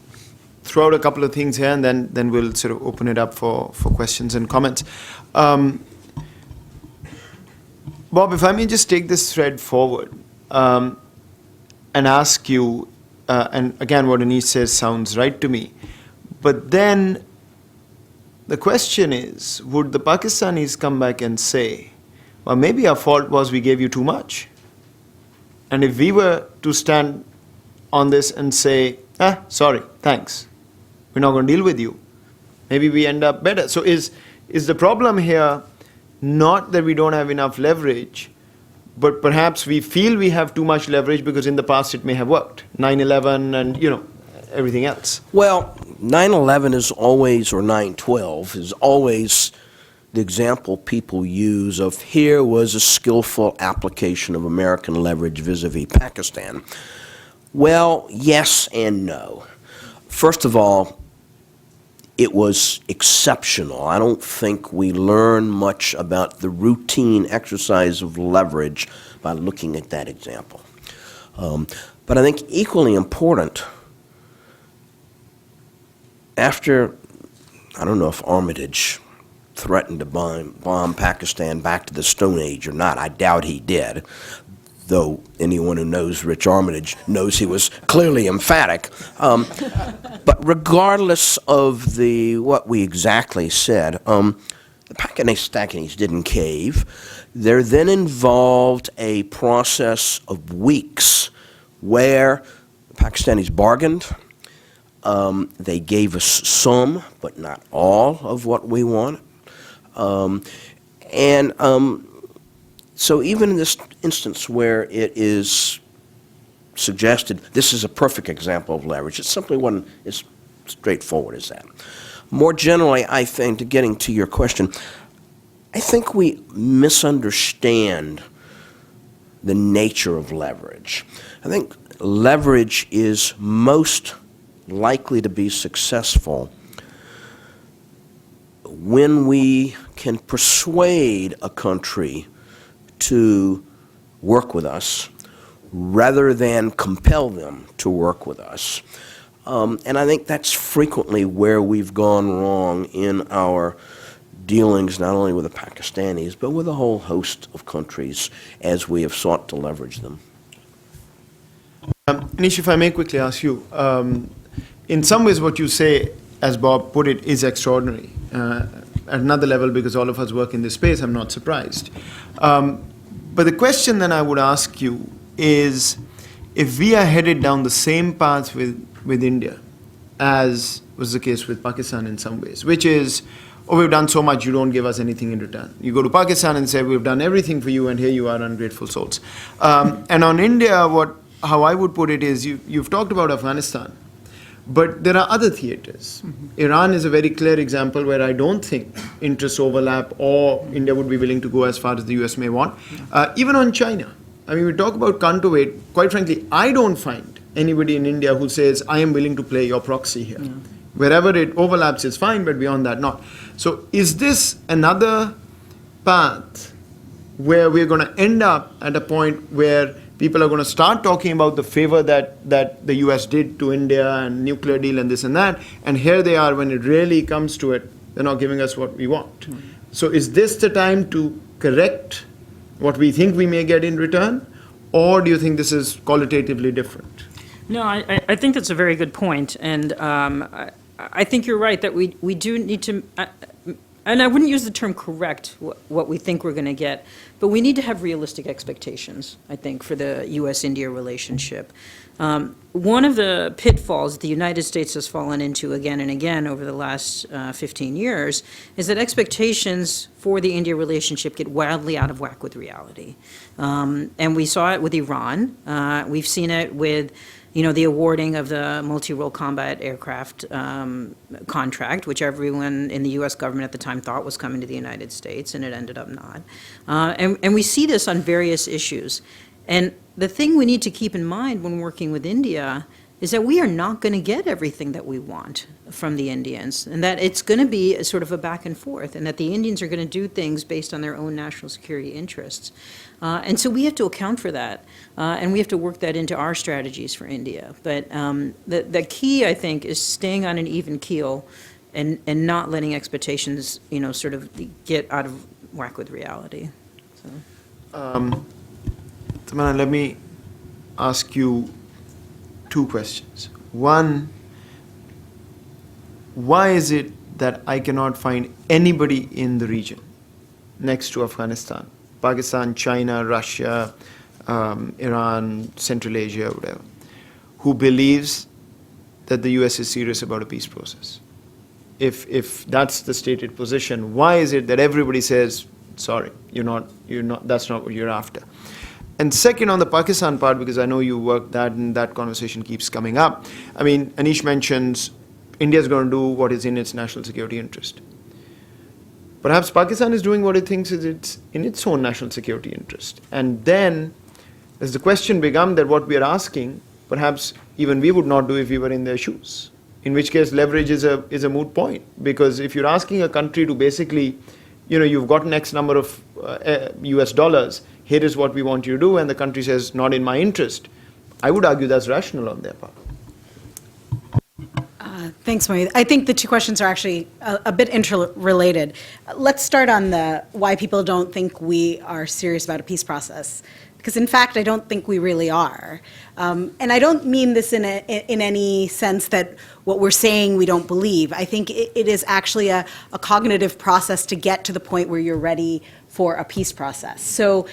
throw out a couple of things here, and then we'll sort of open it up for questions and comments. Bob, if I may just take this thread forward and ask you, and again, what Anish says sounds right to me, but then the question is, would the Pakistanis come back and say, well, maybe our fault was we gave you too much? And if we were to stand on this and say, sorry, thanks, we're not going to deal with you, maybe we end up better. So is the problem here not that we don't have enough leverage, but perhaps we feel we have too much leverage because in the past it may have worked, 9/11 and, everything else? Well, 9/11 is always, or 9/12, is always the example people use of here was a skillful application of American leverage vis-a-vis Pakistan. Well, yes and no. First of all, it was exceptional. I don't think we learn much about the routine exercise of leverage by looking at that example. But I think equally important, after, I don't know if Armitage threatened to bomb Pakistan back to the Stone Age or not. I doubt he did, though anyone who knows Rich Armitage knows he was clearly emphatic. But regardless of what we exactly said, the Pakistanis didn't cave. There then involved a process of weeks where the Pakistanis bargained. They gave us some, but not all, of what we wanted. So even in this instance where it is suggested this is a perfect example of leverage, it simply wasn't as straightforward as that. More generally, I think, to getting to your question, I think we misunderstand the nature of leverage. I think leverage is most likely to be successful when we can persuade a country to work with us rather than compel them to work with us. And I think that's frequently where we've gone wrong in our dealings not only with the Pakistanis, but with a whole host of countries as we have sought to leverage them. Anish, if I may quickly ask you, in some ways what you say, as Bob put it, is extraordinary. At another level, because all of us work in this space, I'm not surprised. But the question then I would ask you is, if we are headed down the same path with India, as was the case with Pakistan in some ways, which is, oh, we've done so much, you don't give us anything in return. You go to Pakistan and say, we've done everything for you, and here you are, ungrateful souls. And on India, how I would put it is, you've talked about Afghanistan, but there are other theaters. Iran is a very clear example where I don't think interests overlap or India would be willing to go as far as the US may want. Even on China. I mean, we talk about counterweight. Quite frankly, I don't find anybody in India who says, I am willing to play your proxy here. Yeah. Wherever it overlaps, it's fine, but beyond that, not. So is this another path where we're going to end up at a point where people are going to start talking about the favor that the US did to India and nuclear deal and this and that, and here they are when it really comes to it, they're not giving us what we want. So is this the time to correct what we think we may get in return, or do you think this is qualitatively different? No, I think that's a very good point, and I think you're right that we do need to, and I wouldn't use the term correct what we think we're going to get, but we need to have realistic expectations, I think, for the U.S.-India relationship. One of the pitfalls the United States has fallen into again and again over the last 15 years is that expectations for the India relationship get wildly out of whack with reality. And we saw it with Iran. We've seen it with the awarding of the multi-role combat aircraft contract, which everyone in the U.S. government at the time thought was coming to the United States, and it ended up not. And we see this on various issues. And the thing we need to keep in mind when working with India is that we are not going to get everything that we want from the Indians, and that it's going to be a sort of a back and forth, and that the Indians are going to do things based on their own national security interests. And so we have to account for that, and we have to work that into our strategies for India. But the key, I think, is staying on an even keel and not letting expectations, sort of get out of whack with reality. So. Tamara, let me ask you two questions. One, why is it that I cannot find anybody in the region next to Afghanistan, Pakistan, China, Russia, Iran, Central Asia, whatever, who believes that the US is serious about a peace process? If that's the stated position, why is it that everybody says, sorry, you're not, that's not what you're after? And second, on the Pakistan part, because I know you work that and that conversation keeps coming up. I mean, Anish mentions India is going to do what is in its national security interest. Perhaps Pakistan is doing what it thinks is in its own national security interest. And then, as the question becomes that what we are asking, perhaps even we would not do if we were in their shoes. In which case, leverage is a moot point. Because if you're asking a country to basically, you've gotten X number of US dollars, here is what we want you to do, and the country says, not in my interest, I would argue that's rational on their part. Thanks, Mohit. I think the two questions are actually a bit interrelated. Let's start on the why people don't think we are serious about a peace process. Because in fact, I don't think we really are. And I don't mean this in any sense that what we're saying we don't believe. I think it is actually a cognitive process to get to the point where you're ready for a peace process. So,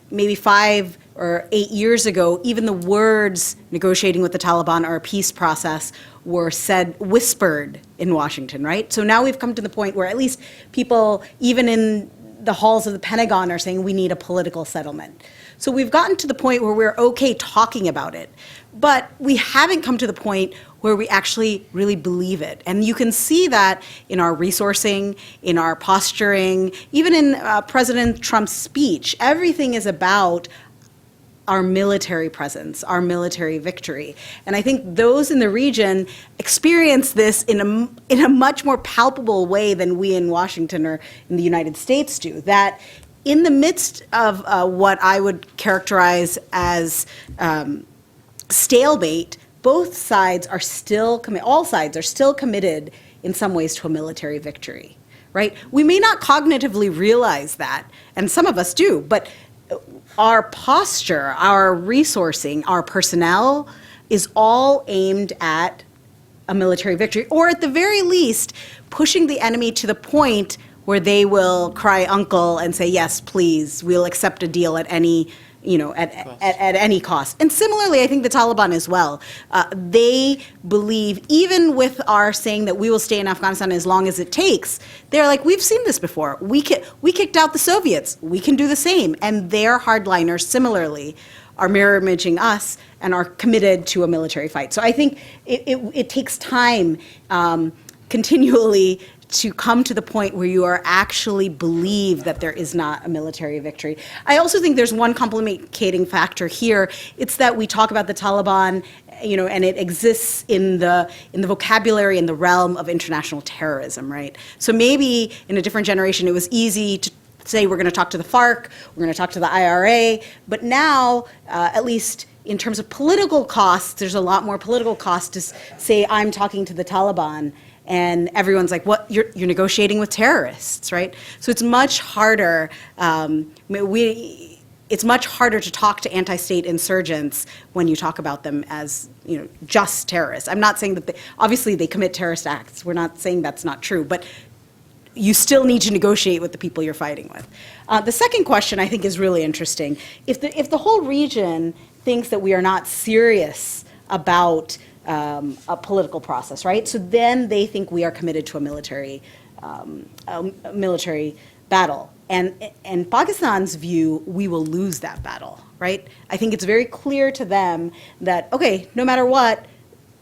maybe 5 or 8 years ago, even the words negotiating with the Taliban or a peace process were whispered in Washington, right? So now we've come to the point where at least people, even in the halls of the Pentagon are saying we need a political settlement. So we've gotten to the point where we're okay talking about it, but we haven't come to the point where we actually really believe it. And you can see that in our resourcing, in our posturing, even in President Trump's speech. Everything is about our military presence, our military victory. And I think those in the region experience this in a much more palpable way than we in Washington or in the United States do. That in the midst of what I would characterize as stalemate, both sides are still all sides are still committed in some ways to a military victory, right? We may not cognitively realize that, and some of us do, but our posture, our resourcing, our personnel is all aimed at a military victory, or at the very least, pushing the enemy to the point where they will cry uncle and say, yes, please, we'll accept a deal at any, at any cost. And similarly, I think the Taliban as well. They believe, even with our saying that we will stay in Afghanistan as long as it takes, they're like, we've seen this before. We kicked out the Soviets. We can do the same. And their hardliners, similarly, are mirror imaging us and are committed to a military fight. So I think it takes time continually to come to the point where you are actually believe that there is not a military victory. I also think there's one complicating factor here. It's that we talk about the Taliban, and it exists in the vocabulary, in the realm of international terrorism, right? So maybe in a different generation, it was easy to say we're going to talk to the FARC, we're going to talk to the IRA, but now, at least in terms of political costs, there's a lot more political costs to say I'm talking to the Taliban. And everyone's like, "What? You're negotiating with terrorists, right?" So it's much harder. It's much harder to talk to anti-state insurgents when you talk about them as just terrorists. I'm not saying that obviously they commit terrorist acts. We're not saying that's not true, but you still need to negotiate with the people you're fighting with. The second question I think is really interesting. If the whole region thinks that we are not serious about a political process, right? So then they think we are committed to a military battle. And in Pakistan's view, we will lose that battle, right? I think it's very clear to them that, okay, no matter what,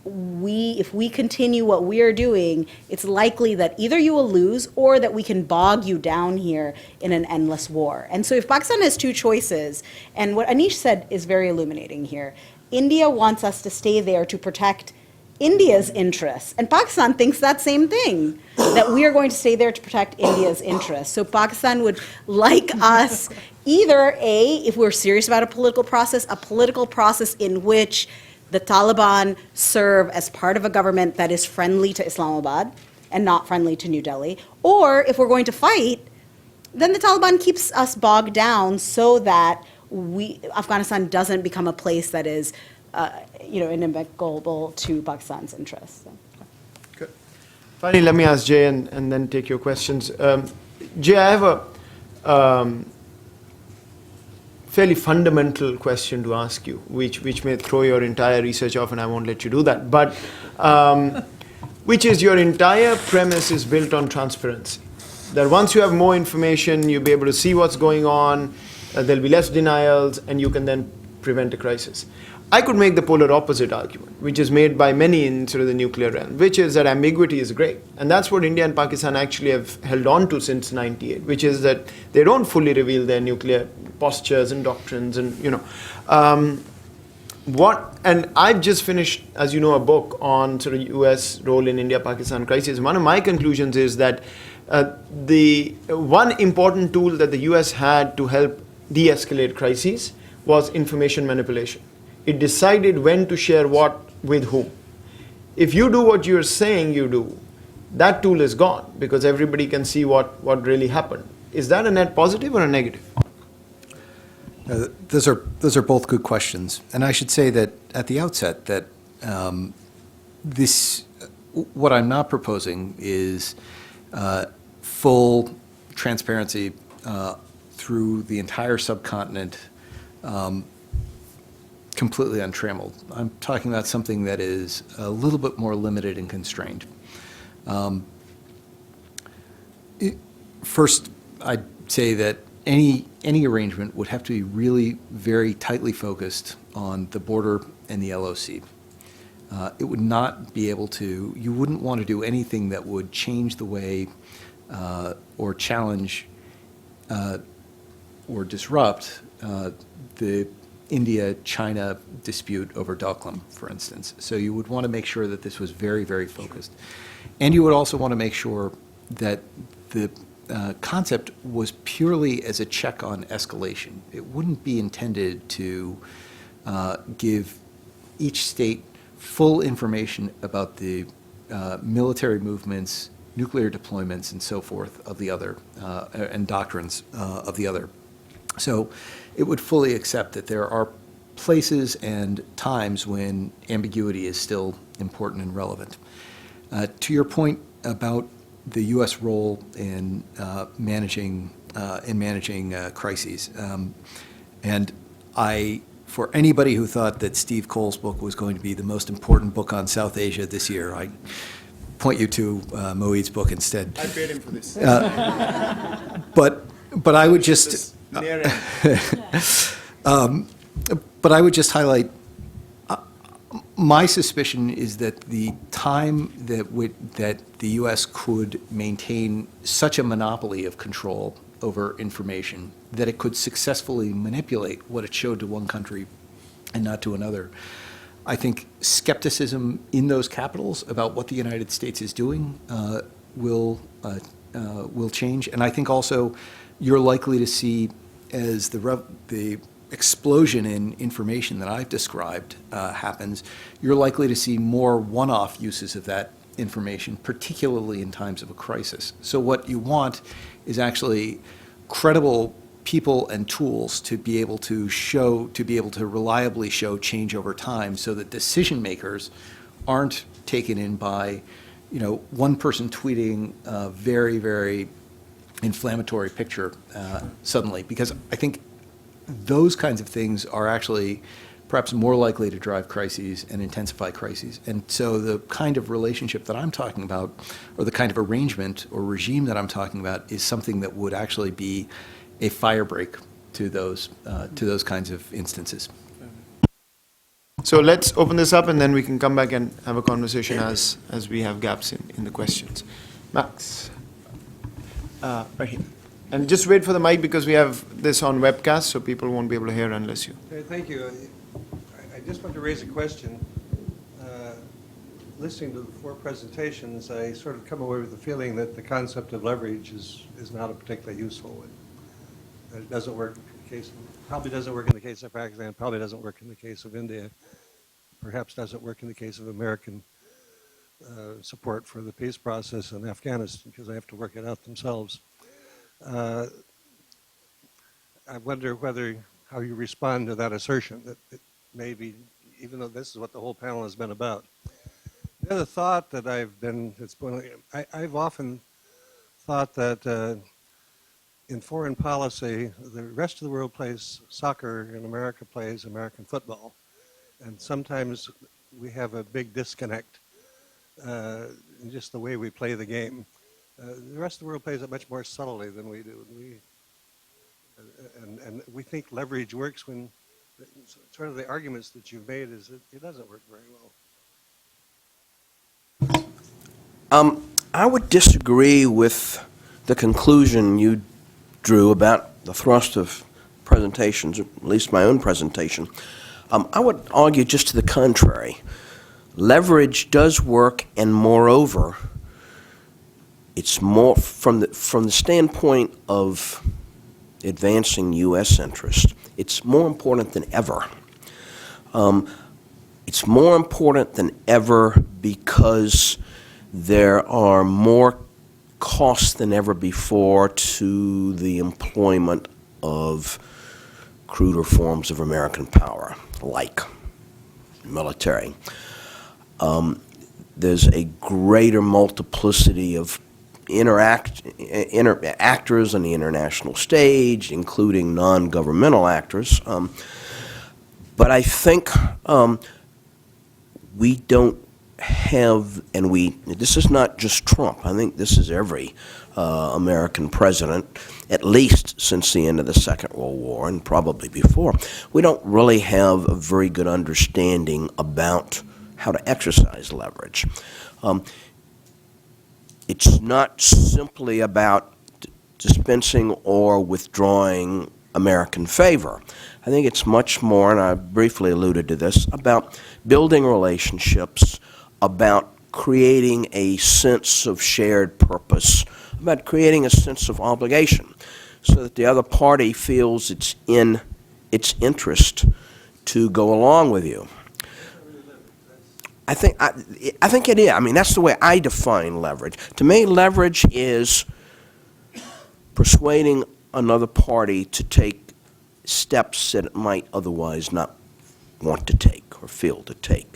if we continue what we are doing, it's likely that either you will lose or that we can bog you down here in an endless war. And so if Pakistan has two choices, and what Anish said is very illuminating here, India wants us to stay there to protect India's interests. And Pakistan thinks that same thing, that we are going to stay there to protect India's interests. So Pakistan would like us either, if we're serious about a political process in which the Taliban serve as part of a government that is friendly to Islamabad and not friendly to New Delhi, or if we're going to fight, then the Taliban keeps us bogged down so that Afghanistan doesn't become a place that is, inimical to Pakistan's interests. So. Good. Finally, let me ask Jay and then take your questions. Jay, I have a fairly fundamental question to ask you, which may throw your entire research off, and I won't let you do that. But which is your entire premise is built on transparency. That once you have more information, you'll be able to see what's going on. There'll be less denials, and you can then prevent a crisis. I could make the polar opposite argument, which is made by many in sort of the nuclear realm, which is that ambiguity is great. And that's what India and Pakistan actually have held on to since '98, which is that they don't fully reveal their nuclear postures and doctrines and, and I've just finished, as you know, a book on sort of U.S. role in India-Pakistan crisis. One of my conclusions is that the one important tool that the U.S. had to help de-escalate crises was information manipulation. It decided when to share what with whom. If you do what you're saying you do, that tool is gone because everybody can see what really happened. Is that a net positive or a negative? Those are both good questions. And I should say that at the outset that what I'm not proposing is full transparency through the entire subcontinent, completely untrammeled. I'm talking about something that is a little bit more limited and constrained. First, I say that any arrangement would have to be really very tightly focused on the border and the LOC. It would not be able to, you wouldn't want to do anything that would change the way or challenge or disrupt the India-China dispute over Doklam, for instance. So you would want to make sure that this was very, very focused. And you would also want to make sure that the concept was purely as a check on escalation. It wouldn't be intended to give each state full information about the military movements, nuclear deployments, and so forth of the other, and doctrines of the other. So it would fully accept that there are places and times when ambiguity is still important and relevant. To your point about the U.S. role in managing crises, and for anybody who thought that Steve Cole's book was going to be the most important book on South Asia this year, I point you to Moeed's book instead. I paid him for this. But I would just. Near But I would just highlight, my suspicion is that the time that the U.S. could maintain such a monopoly of control over information, that it could successfully manipulate what it showed to one country and not to another. I think skepticism in those capitals about what the United States is doing will change. And I think also you're likely to see, as the explosion in information that I've described happens, you're likely to see more one-off uses of that information, particularly in times of a crisis. So what you want is actually credible people and tools to be able to reliably show change over time, so that decision makers aren't taken in by, one person tweeting a very, very inflammatory picture suddenly, because I think those kinds of things are actually perhaps more likely to drive crises and intensify crises. And so the kind of relationship that I'm talking about, or the kind of arrangement or regime that I'm talking about, is something that would actually be a firebreak to those kinds of instances. So let's open this up, and then we can come back and have a conversation as we have gaps in the questions. Max, right here. And just wait for the mic, because we have this on webcast, so people won't be able to hear unless you. Okay, thank you. I just want to raise a question. Listening to the four presentations, I sort of come away with the feeling that the concept of leverage is not a particularly useful one. It doesn't work in the case, probably doesn't work in the case of Pakistan, probably doesn't work in the case of India, perhaps doesn't work in the case of American support for the peace process in Afghanistan, because they have to work it out themselves. I wonder how you respond to that assertion that it may be, even though this is what the whole panel has been about. The other thought that I've often thought that in foreign policy, the rest of the world plays soccer and America plays American football. And sometimes we have a big disconnect in just the way we play the game. The rest of the world plays it much more subtly than we do. And we think leverage works when sort of the arguments that you've made is that it doesn't work very well. I would disagree with the conclusion you drew about the thrust of presentations, at least my own presentation. I would argue just to the contrary. Leverage does work, and moreover, it's more from the standpoint of advancing U.S. interest. It's more important than ever. It's more important than ever because there are more costs than ever before to the employment of cruder forms of American power, like military. There's a greater multiplicity of actors on the international stage, including non-governmental actors. But I think we don't have, and this is not just Trump, I think this is every American president, at least since the end of the Second World War and probably before, we don't really have a very good understanding about how to exercise leverage. It's not simply about dispensing or withdrawing American favor. I think it's much more, and I briefly alluded to this, about building relationships, about creating a sense of shared purpose, about creating a sense of obligation, so that the other party feels it's in its interest to go along with you. I think it is. I mean, that's the way I define leverage. To me, leverage is persuading another party to take steps that it might otherwise not want to take or feel to take.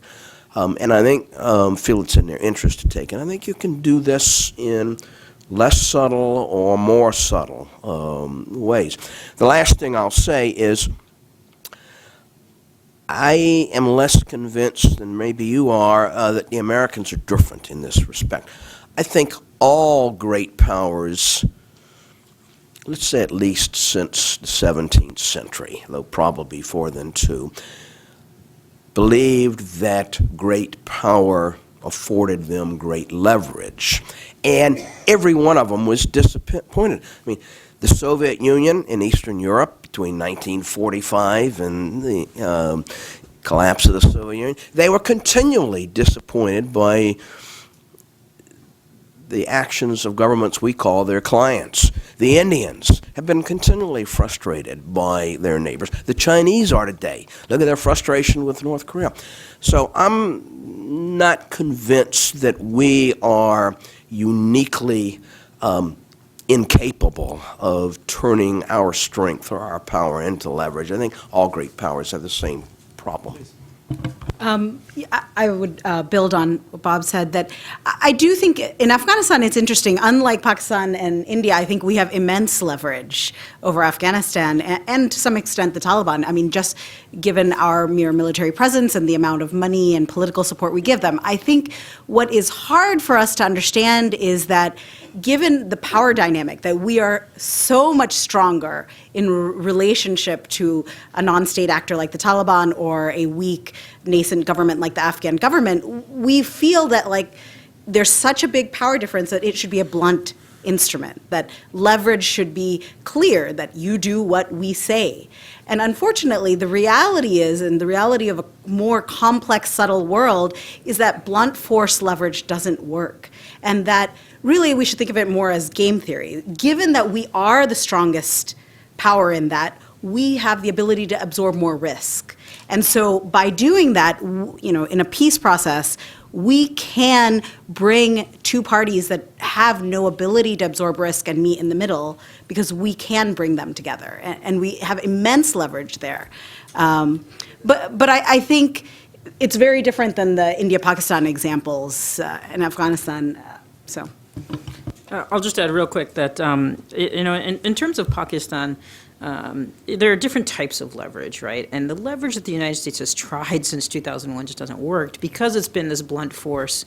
And I think feel it's in their interest to take. And I think you can do this in less subtle or more subtle ways. The last thing I'll say is I am less convinced than maybe you are that the Americans are different in this respect. I think all great powers, let's say at least since the 17th century, though probably before then too, believed that great power afforded them great leverage. And every one of them was disappointed. I mean, the Soviet Union in Eastern Europe between 1945 and the collapse of the Soviet Union, they were continually disappointed by the actions of governments we call their clients. The Indians have been continually frustrated by their neighbors. The Chinese are today. Look at their frustration with North Korea. So I'm not convinced that we are uniquely incapable of turning our strength or our power into leverage. I think all great powers have the same problem. I would build on what Bob said, that I do think in Afghanistan it's interesting. Unlike Pakistan and India, I think we have immense leverage over Afghanistan and to some extent the Taliban. I mean, just given our mere military presence and the amount of money and political support we give them. I think what is hard for us to understand is that given the power dynamic, that we are so much stronger in relationship to a non-state actor like the Taliban or a weak nascent government like the Afghan government, we feel that like there's such a big power difference that it should be a blunt instrument, that leverage should be clear, that you do what we say. And unfortunately, the reality is, and the reality of a more complex, subtle world, is that blunt force leverage doesn't work. And that really we should think of it more as game theory. Given that we are the strongest power in that, we have the ability to absorb more risk. And so by doing that, in a peace process, we can bring two parties that have no ability to absorb risk and meet in the middle, because we can bring them together. And we have immense leverage there. But I think it's very different than the India-Pakistan examples in Afghanistan. So. I'll just add real quick that, in terms of Pakistan, there are different types of leverage, right? And the leverage that the United States has tried since 2001 just hasn't worked because it's been this blunt force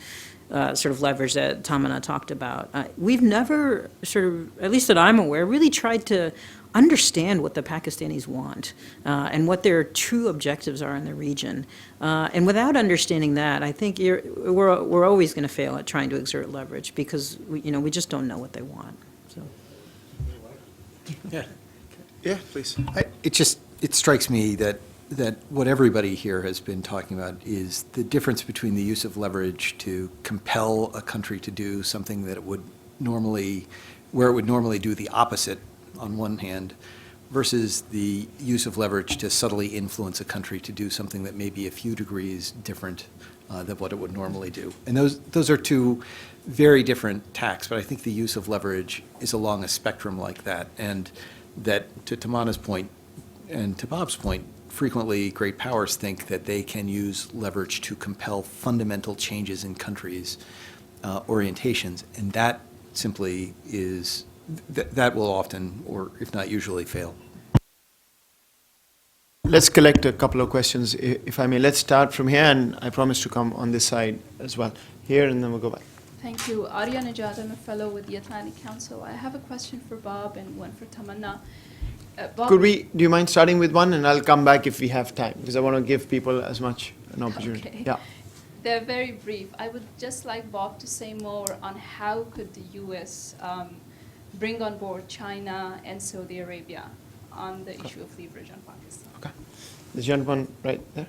sort of leverage that Tamana talked about. We've never sort of, at least that I'm aware, really tried to understand what the Pakistanis want and what their true objectives are in the region. And without understanding that, I think we're always going to fail at trying to exert leverage because we just don't know what they want. So. Yeah. Yeah, please. It strikes me that what everybody here has been talking about is the difference between the use of leverage to compel a country to do something that it would normally do the opposite on one hand, versus the use of leverage to subtly influence a country to do something that may be a few degrees different than what it would normally do. And those are two very different tacks, but I think the use of leverage is along a spectrum like that. And that, to Tamana's point and to Bob's point, frequently great powers think that they can use leverage to compel fundamental changes in countries' orientations, and that simply is, that will often, or if not usually, fail. Let's collect a couple of questions, if I may. Let's start from here, and I promise to come on this side as well. Here, and then we'll go back. Thank you. Arya Najat, I'm a fellow with the Atlantic Council. I have a question for Bob and one for Tamanna. Bob, Do you mind starting with one, and I'll come back if we have time, because I want to give people as much an opportunity. Okay. Yeah. They're very brief. I would just like Bob to say more on how could the U.S. Bring on board China and Saudi Arabia on the issue of leverage on Pakistan. Okay. The gentleman right there.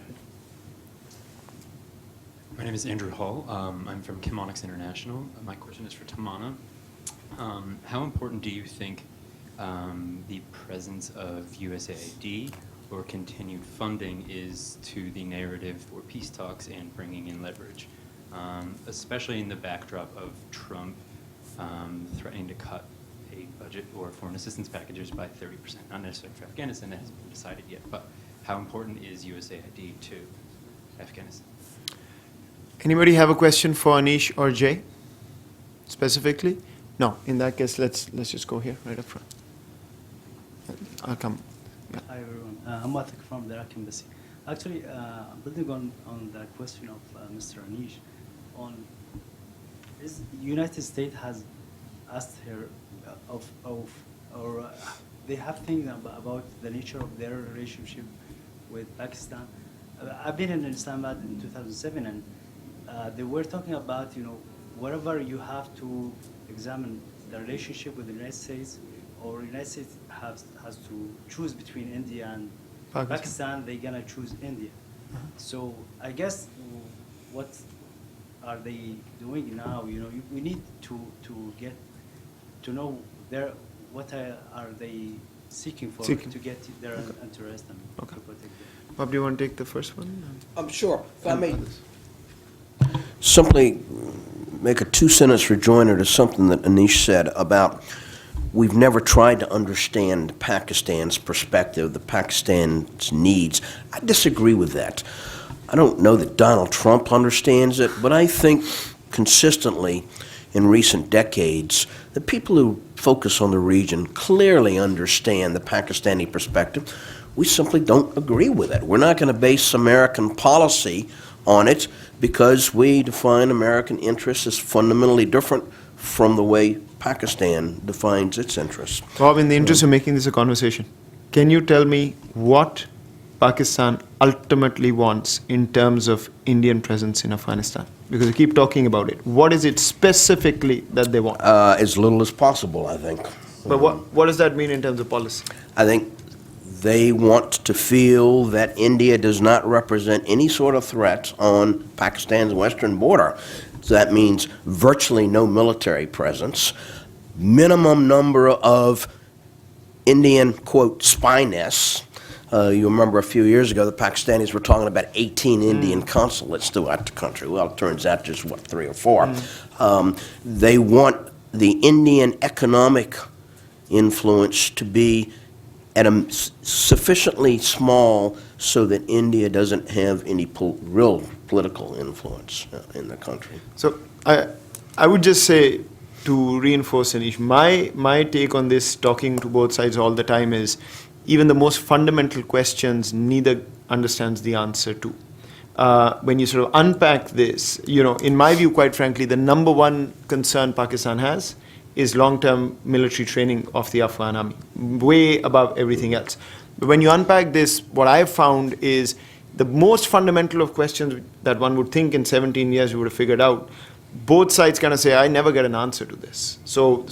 My name is Andrew Hall. I'm from Chemonics International. My question is for Tamanna. How important do you think the presence of USAID or continued funding is to the narrative for peace talks and bringing in leverage, especially in the backdrop of Trump threatening to cut a budget or foreign assistance packages by 30%, not necessarily for Afghanistan, that hasn't been decided yet, but how important is USAID to Afghanistan? Anybody have a question for Anish or Jay specifically? No. In that case, let's just go here right up front. I'll come. Yeah. Hi everyone, I'm Wathik from the Iraq Embassy. Actually, building on the question of Mr. Anish, is United States has asked her they have things about the nature of their relationship with Pakistan. I've been in Islamabad in 2007, and they were talking about, wherever you have to examine the relationship with the United States, or the United States has to choose between India and Pakistan, they're gonna choose India. So I guess what are they doing now? We need to get to know what are they seeking for to get their interest and to protect them. Bob, do you want to take the first one? I'm sure. If I may simply make a two-sentence rejoinder to something that Anish said about we've never tried to understand Pakistan's perspective, the Pakistan's needs. I disagree with that. I don't know that Donald Trump understands it, but I think consistently in recent decades, the people who focus on the region clearly understand the Pakistani perspective. We simply don't agree with it. We're not going to base American policy on it because we define American interests as fundamentally different from the way Pakistan defines its interests. Bob, in the interest of making this a conversation, can you tell me what Pakistan ultimately wants in terms of Indian presence in Afghanistan? Because we keep talking about it. What is it specifically that they want? As little as possible, I think. But what does that mean in terms of policy? I think they want to feel that India does not represent any sort of threat on Pakistan's western border. So that means virtually no military presence, minimum number of Indian, quote, spy nests. You remember a few years ago, the Pakistanis were talking about 18 Indian consulates throughout the country. Well, it turns out just, 3 or 4. They want the Indian economic influence to be at a sufficiently small so that India doesn't have any real political influence in the country. So I would just say, to reinforce Anish, my take on this, talking to both sides all the time, is even the most fundamental questions neither understands the answer to. When you sort of unpack this, in my view, quite frankly, the number one concern Pakistan has is long-term military training of the Afghan army, way above everything else. But when you unpack this, what I've found is the most fundamental of questions that one would think in 17 years you would have figured out, both sides kind of say, I never get an answer to this. So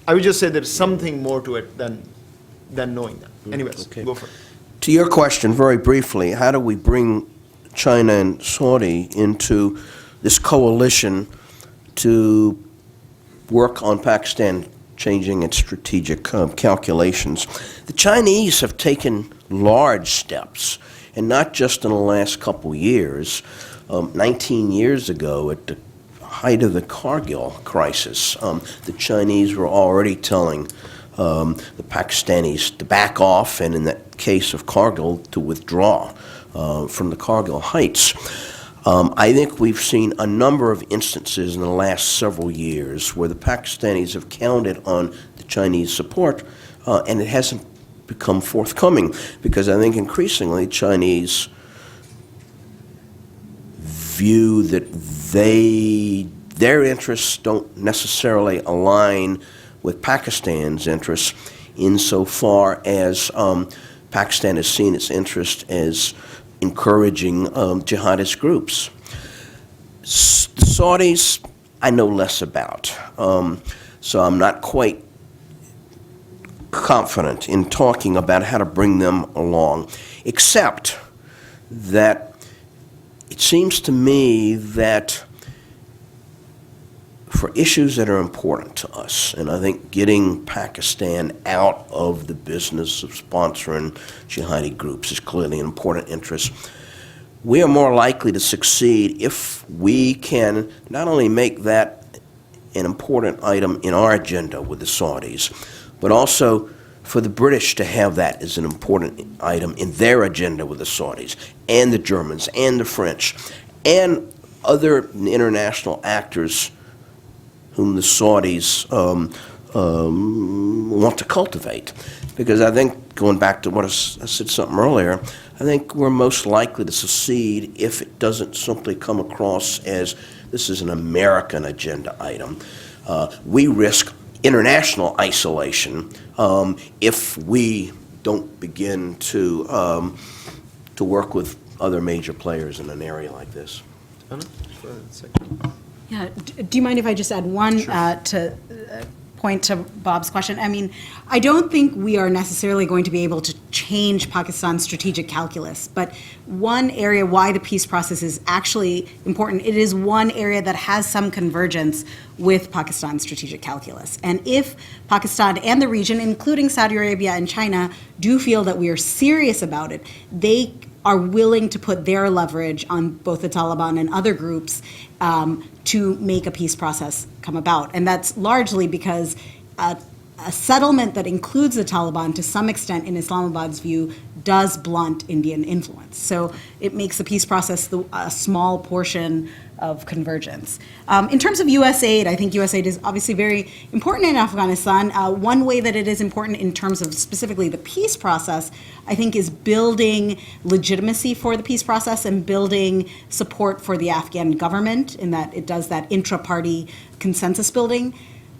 I would just say there's something more to it than knowing that. Anyways, Okay. go for it. To your question, very briefly, how do we bring China and Saudi into this coalition to work on Pakistan changing its strategic calculations? The Chinese have taken large steps, and not just in the last couple years. 19 years ago, at the height of the Kargil crisis, the Chinese were already telling the Pakistanis to back off, and in that case of Kargil, to withdraw from the Kargil heights. I think we've seen a number of instances in the last several years where the Pakistanis have counted on the Chinese support, and it hasn't become forthcoming, because I think increasingly Chinese view that they their interests don't necessarily align with Pakistan's interests insofar as Pakistan has seen its interest as encouraging jihadist groups. The Saudis, I know less about, so I'm not quite confident in talking about how to bring them along, except that it seems to me that for issues that are important to us, and I think getting Pakistan out of the business of sponsoring jihadi groups is clearly an important interest, we are more likely to succeed if we can not only make that an important item in our agenda with the Saudis, but also for the British to have that as an important item in their agenda with the Saudis, and the Germans, and the French, and other international actors whom the Saudis want to cultivate. Because I think, going back to what I said something earlier, I think we're most likely to succeed if it doesn't simply come across as this is an American agenda item. We risk international isolation if we don't begin to work with other major players in an area like this. Anna, for a second. Yeah, do you mind if I just add one point to Bob's question? I mean, I don't think we are necessarily going to be able to change Pakistan's strategic calculus, but one area why the peace process is actually important, it is one area that has some convergence with Pakistan's strategic calculus. And if Pakistan and the region, including Saudi Arabia and China, do feel that we are serious about it, they are willing to put their leverage on both the Taliban and other groups to make a peace process come about. And that's largely because a settlement that includes the Taliban, to some extent, in Islamabad's view, does blunt Indian influence. So it makes the peace process a small portion of convergence. In terms of U.S. aid, I think U.S. aid is obviously very important in Afghanistan. One way that it is important in terms of specifically the peace process, I think, is building legitimacy for the peace process and building support for the Afghan government in that it does that intra-party consensus building.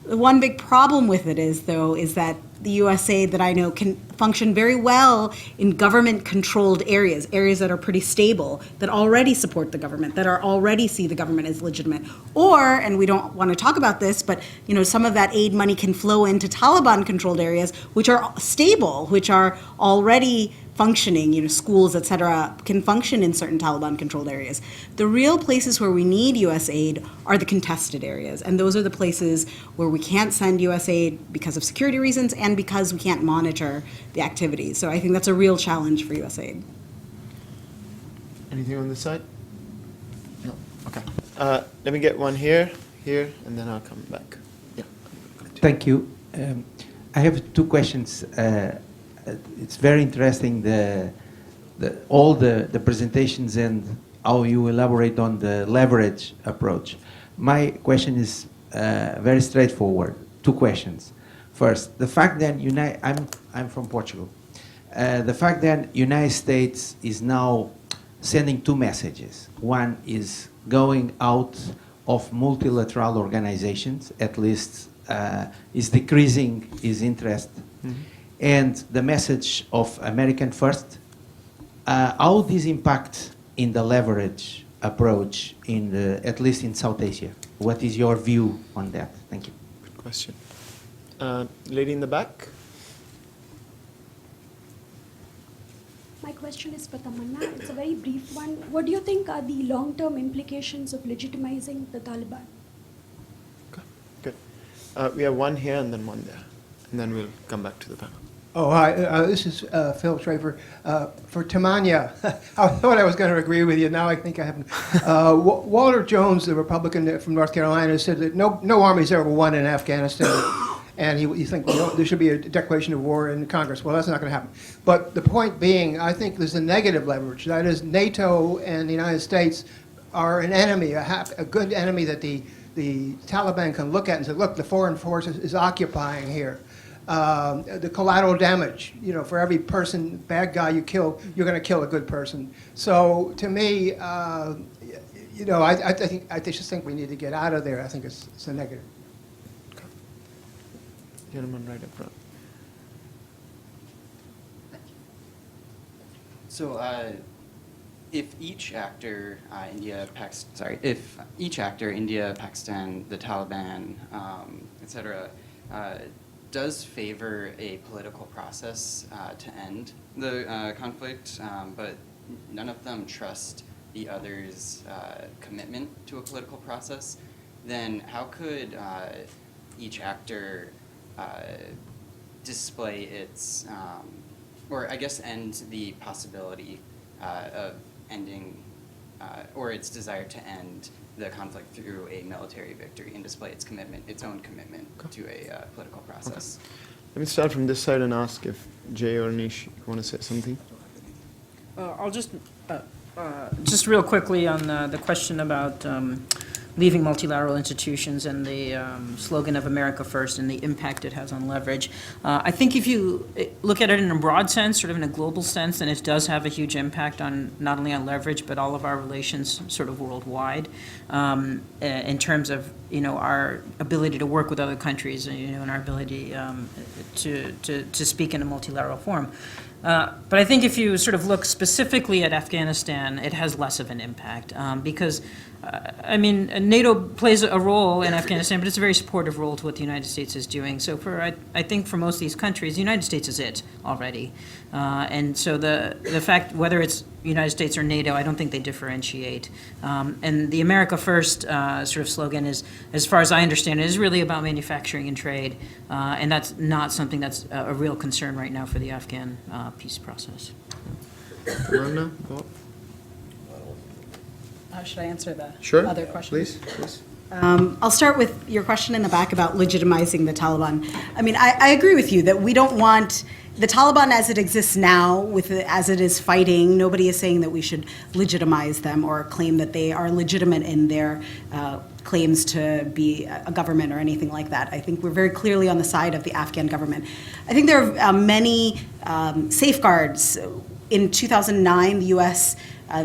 The one big problem with it is that the U.S. aid that I know can function very well in government-controlled areas that are pretty stable, that already support the government, that are already see the government as legitimate. Or, and we don't want to talk about this, but some of that aid money can flow into Taliban-controlled areas, which are stable, which are already functioning, schools, et cetera, can function in certain Taliban-controlled areas. The real places where we need U.S. aid are the contested areas, and those are the places where we can't send U.S. aid because of security reasons and because we can't monitor the activities. So I think that's a real challenge for U.S. aid. Anything on this side? No. Okay. Let me get one here, and then I'll come back. Yeah. Thank you. I have two questions. It's very interesting all the presentations and how you elaborate on the leverage approach. My question is very straightforward. Two questions. First, the fact that I'm from Portugal. The fact that United States is now sending two messages. One is going out of multilateral organizations, at least is decreasing his interest. Mm-hmm. And the message of American first, how this impact in the leverage approach at least in South Asia? What is your view on that? Thank you. Good question. Lady in the back. My question is for Tamanna. It's a very brief one. What do you think are the long-term implications of legitimizing the Taliban? Okay, good. We have one here and then one there, and then we'll come back to the panel. Oh, hi. This is Phil Schrafer. For Tamanya, I thought I was going to agree with you. Now I think I haven't. Walter Jones, the Republican from North Carolina, said that no army's ever won in Afghanistan. And you think there should be a declaration of war in Congress. Well, that's not going to happen. But the point being, I think there's a negative leverage. That is, NATO and the United States are an enemy, a good enemy that the Taliban can look at and say, look, the foreign force is occupying here. The collateral damage, for every bad guy you kill, you're going to kill a good person. So to me, you know, I just think we need to get out of there. I think it's a negative. Gentleman right up front. So, if each actor, if each actor, India, Pakistan, the Taliban, etc., does favor a political process to end the conflict, but none of them trust the other's commitment to a political process, then how could each actor display its, or I guess end the possibility of ending, or its desire to end the conflict through a military victory and display its commitment, its own commitment to a political process? Let me start from this side and ask if Jay or Anish, you want to say something? I'll just real quickly on the question about leaving multilateral institutions and the slogan of America First and the impact it has on leverage. I think if you look at it in a broad sense, sort of in a global sense, then it does have a huge impact on not only on leverage, but all of our relations sort of worldwide in terms of, you know, our ability to work with other countries, you know, and our ability to speak in a multilateral forum. But I think if you sort of look specifically at Afghanistan, it has less of an impact because, I mean, NATO plays a role in Afghanistan, but it's a very supportive role to what the United States is doing. So I think for most of these countries, the United States is it already. And so the fact, whether it's United States or NATO, I don't think they differentiate. And the America First sort of slogan is, as far as I understand it, is really about manufacturing and trade. And that's not something that's a real concern right now for the Afghan peace process. Rana, Bob? Should I answer the Sure. other question? Please. I'll start with your question in the back about legitimizing the Taliban. I mean, I agree with you that we don't want the Taliban as it exists now, as it is fighting. Nobody is saying that we should legitimize them or claim that they are legitimate in their claims to be a government or anything like that. I think we're very clearly on the side of the Afghan government. I think there are many safeguards. In 2009, the U.S.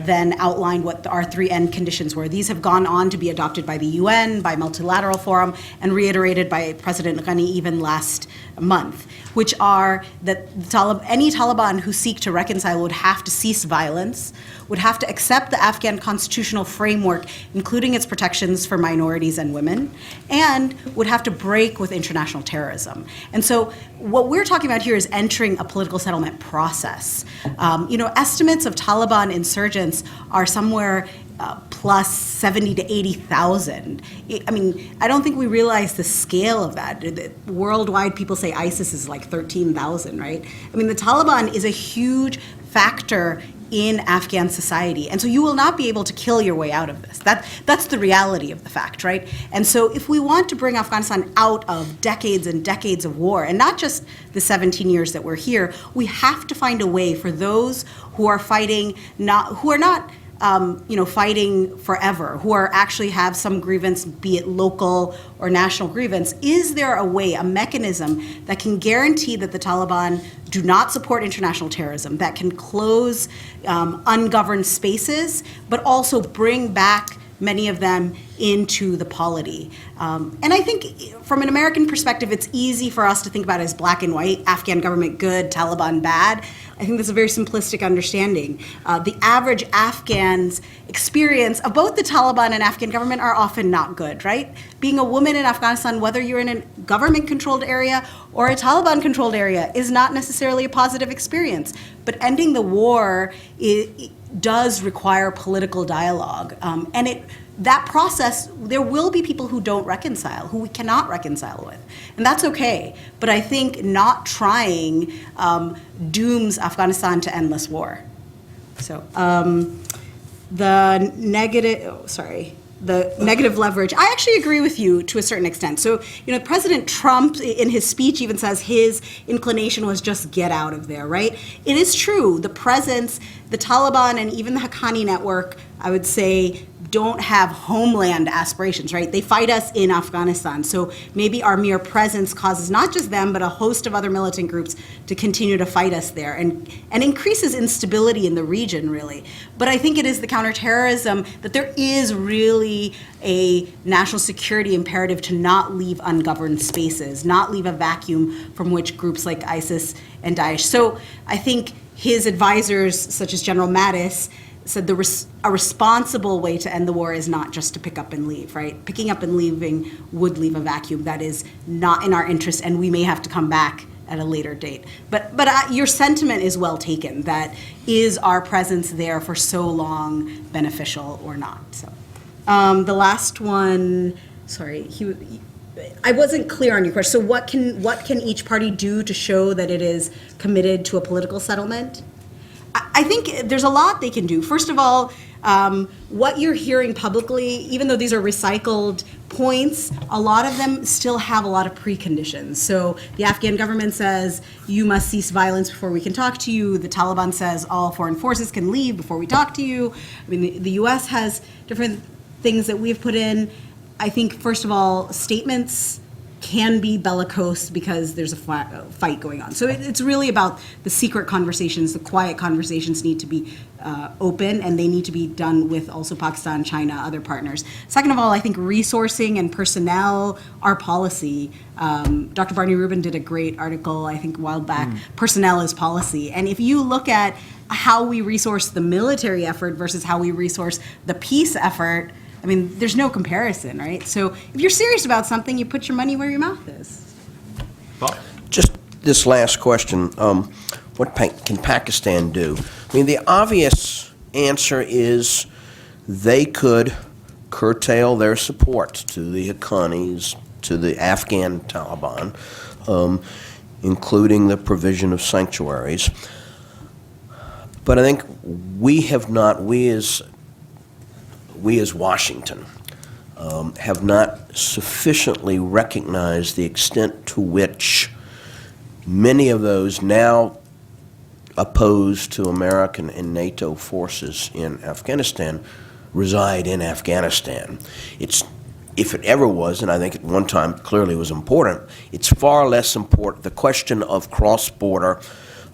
Then outlined what our 3 end conditions were. These have gone on to be adopted by the UN, by multilateral forum, and reiterated by President Ghani even last month, which are that any Taliban who seek to reconcile would have to cease violence, would have to accept the Afghan constitutional framework, including its protections for minorities and women, and would have to break with international terrorism. And so what we're talking about here is entering a political settlement process. You know, estimates of Taliban insurgents are somewhere plus 70 to 80,000. I mean, I don't think we realize the scale of that. Worldwide, people say ISIS is like 13,000, right? I mean, the Taliban is a huge factor in Afghan society. And so you will not be able to kill your way out of this. That's the reality of the fact, right? And so if we want to bring Afghanistan out of decades and decades of war, and not just the 17 years that we're here, we have to find a way for those who are fighting, who are not fighting forever, who are actually have some grievance, be it local or national grievance. Is there a way, a mechanism that can guarantee that the Taliban do not support international terrorism, that can close ungoverned spaces, but also bring back many of them into the polity? And I think from an American perspective, it's easy for us to think about it as black and white, Afghan government good, Taliban bad. I think that's a very simplistic understanding. The average Afghan's experience of both the Taliban and Afghan government are often not good, right? Being a woman in Afghanistan, whether you're in a government-controlled area or a Taliban-controlled area, is not necessarily a positive experience. But ending the war does require political dialogue. And that process, there will be people who don't reconcile, who we cannot reconcile with. And that's okay. But I think not trying dooms Afghanistan to endless war. So the negative leverage, I actually agree with you to a certain extent. So, President Trump in his speech even says his inclination was just get out of there, right? It is true, the presence, the Taliban and even the Haqqani network, I would say, don't have homeland aspirations, right? They fight us in Afghanistan. So maybe our mere presence causes not just them, but a host of other militant groups to continue to fight us there and increases instability in the region, really. But I think it is the counterterrorism that there is really a national security imperative to not leave ungoverned spaces, not leave a vacuum from which groups like ISIS and Daesh. So I think his advisors, such as General Mattis, said a responsible way to end the war is not just to pick up and leave, right? Picking up and leaving would leave a vacuum that is not in our interest, and we may have to come back at a later date. But your sentiment is well taken, that is our presence there for so long beneficial or not? So the last one, sorry, I wasn't clear on your question. So what can each party do to show that it is committed to a political settlement? I think there's a lot they can do. First of all, what you're hearing publicly, even though these are recycled points, a lot of them still have a lot of preconditions. So the Afghan government says, you must cease violence before we can talk to you. The Taliban says all foreign forces can leave before we talk to you. I mean, the US has different things that we've put in. I think, first of all, statements can be bellicose because there's a fight going on. So it's really about the secret conversations, the quiet conversations need to be open, and they need to be done with also Pakistan, China, other partners. Second of all, I think resourcing and personnel are policy. Dr. Barney Rubin did a great article, I think, a while back, Personnel is Policy. And if you look at how we resource the military effort versus how we resource the peace effort, I mean, there's no comparison, right? So if you're serious about something, you put your money where your mouth is. Just this last question, what can Pakistan do? I mean, the obvious answer is they could curtail their support to the Haqqanis, to the Afghan Taliban, including the provision of sanctuaries. But I think we as Washington have not sufficiently recognized the extent to which many of those now opposed to American and NATO forces in Afghanistan reside in Afghanistan. If it ever was, and I think at one time clearly was important, it's far less important. The question of cross-border,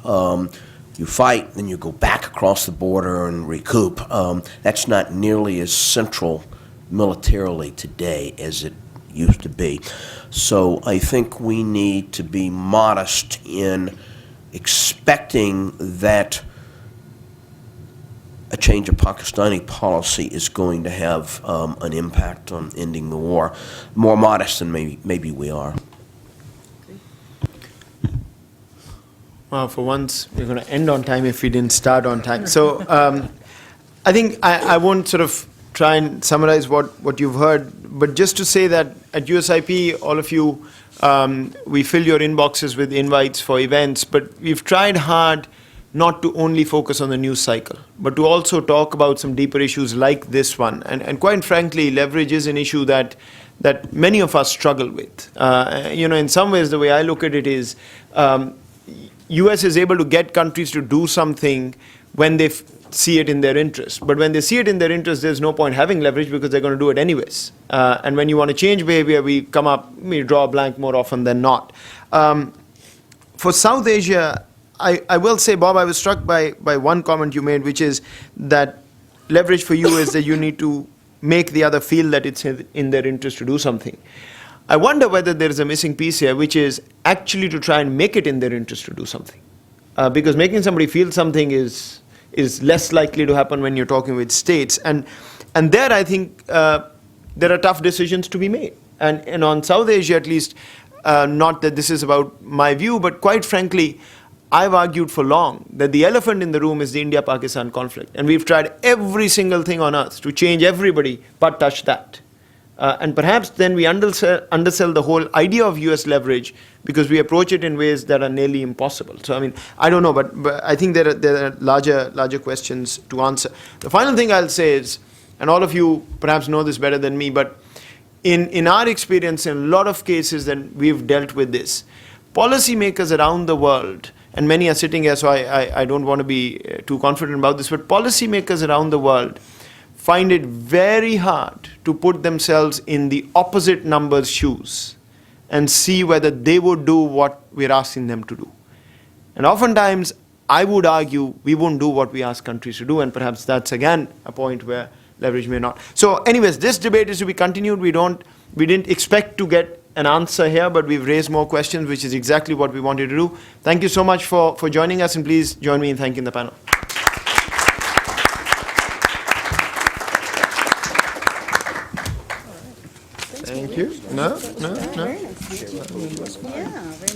you fight, then you go back across the border and recoup. That's not nearly as central militarily today as it used to be. So I think we need to be modest in expecting that a change of Pakistani policy is going to have an impact on ending the war. More modest than maybe we are. Well, for once, we're going to end on time if we didn't start on time. So I think I won't sort of try and summarize what you've heard, but just to say that at USIP, all of you, we fill your inboxes with invites for events, but we've tried hard not to only focus on the news cycle, but to also talk about some deeper issues like this one. And quite frankly, leverage is an issue that many of us struggle with. In some ways, the way I look at it is, US is able to get countries to do something when they see it in their interest. But when they see it in their interest, there's no point having leverage because they're going to do it anyways. And when you want to change behavior, we draw a blank more often than not. For South Asia, I will say, Bob, I was struck by one comment you made, which is that leverage for you is that you need to make the other feel that it's in their interest to do something. I wonder whether there is a missing piece here, which is actually to try and make it in their interest to do something. Because making somebody feel something is less likely to happen when you're talking with states. And there, I think, there are tough decisions to be made. And on South Asia, at least, not that this is about my view, but quite frankly, I've argued for long that the elephant in the room is the India-Pakistan conflict. And we've tried every single thing on earth to change everybody but touch that. And perhaps then we undersell the whole idea of US leverage because we approach it in ways that are nearly impossible. So, I mean, I don't know, but I think there are larger questions to answer. The final thing I'll say is, and all of you perhaps know this better than me, but in our experience, in a lot of cases that we've dealt with this, policymakers around the world, and many are sitting here, so I don't want to be too confident about this, but policymakers around the world find it very hard to put themselves in the opposite number's shoes and see whether they would do what we're asking them to do. And oftentimes, I would argue we won't do what we ask countries to do, and perhaps that's again a point where leverage may not. So anyways, this debate is to be continued. We didn't expect to get an answer here, but we've raised more questions, which is exactly what we wanted to do. Thank you so much for joining us, and please join me in thanking the panel. Thank you. No. Yeah, very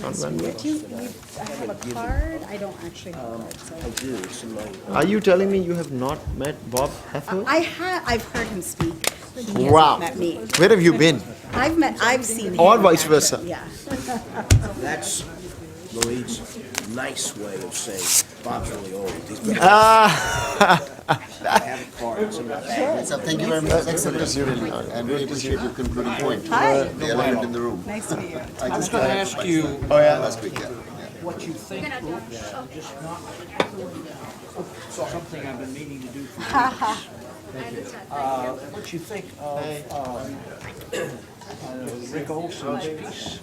nice to meet you. I have a card. I don't actually have a card. So. I do. It's in my. Are you telling me you have not met Bob Heffer? I've heard him speak. But he Wow. hasn't met me. Where have you been? I've seen him. Or vice versa. Yeah. That's Lloyd's nice way of saying Bob's really old. He's been Ah. I have a card. It's in my bag. So thank you very much. Excellent. And we appreciate your concluding point. Hi. The elephant in the room. Nice to meet you. I was going to ask you last week, what you think, just not something I've been meaning to do for years. What you think of Rick Olson's piece?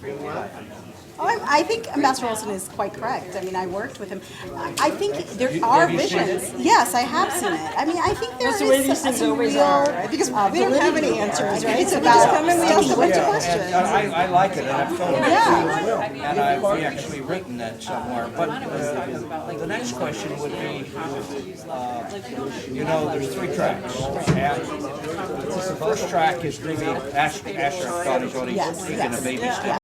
Oh, I think Ambassador Olson is quite correct. I mean, I worked with him. I think there are visions. Yes, I have seen it. I mean, I think there That's the way is these things some always real, are, right? Because we don't have any answers, right? It's about come and we ask a bunch of questions. I like it, and I've thought of it Yeah. as well. And I've actually written that somewhere. But the next question would be, there's 3 tracks. And the first track is maybe Asher thought he's already taken a baby step.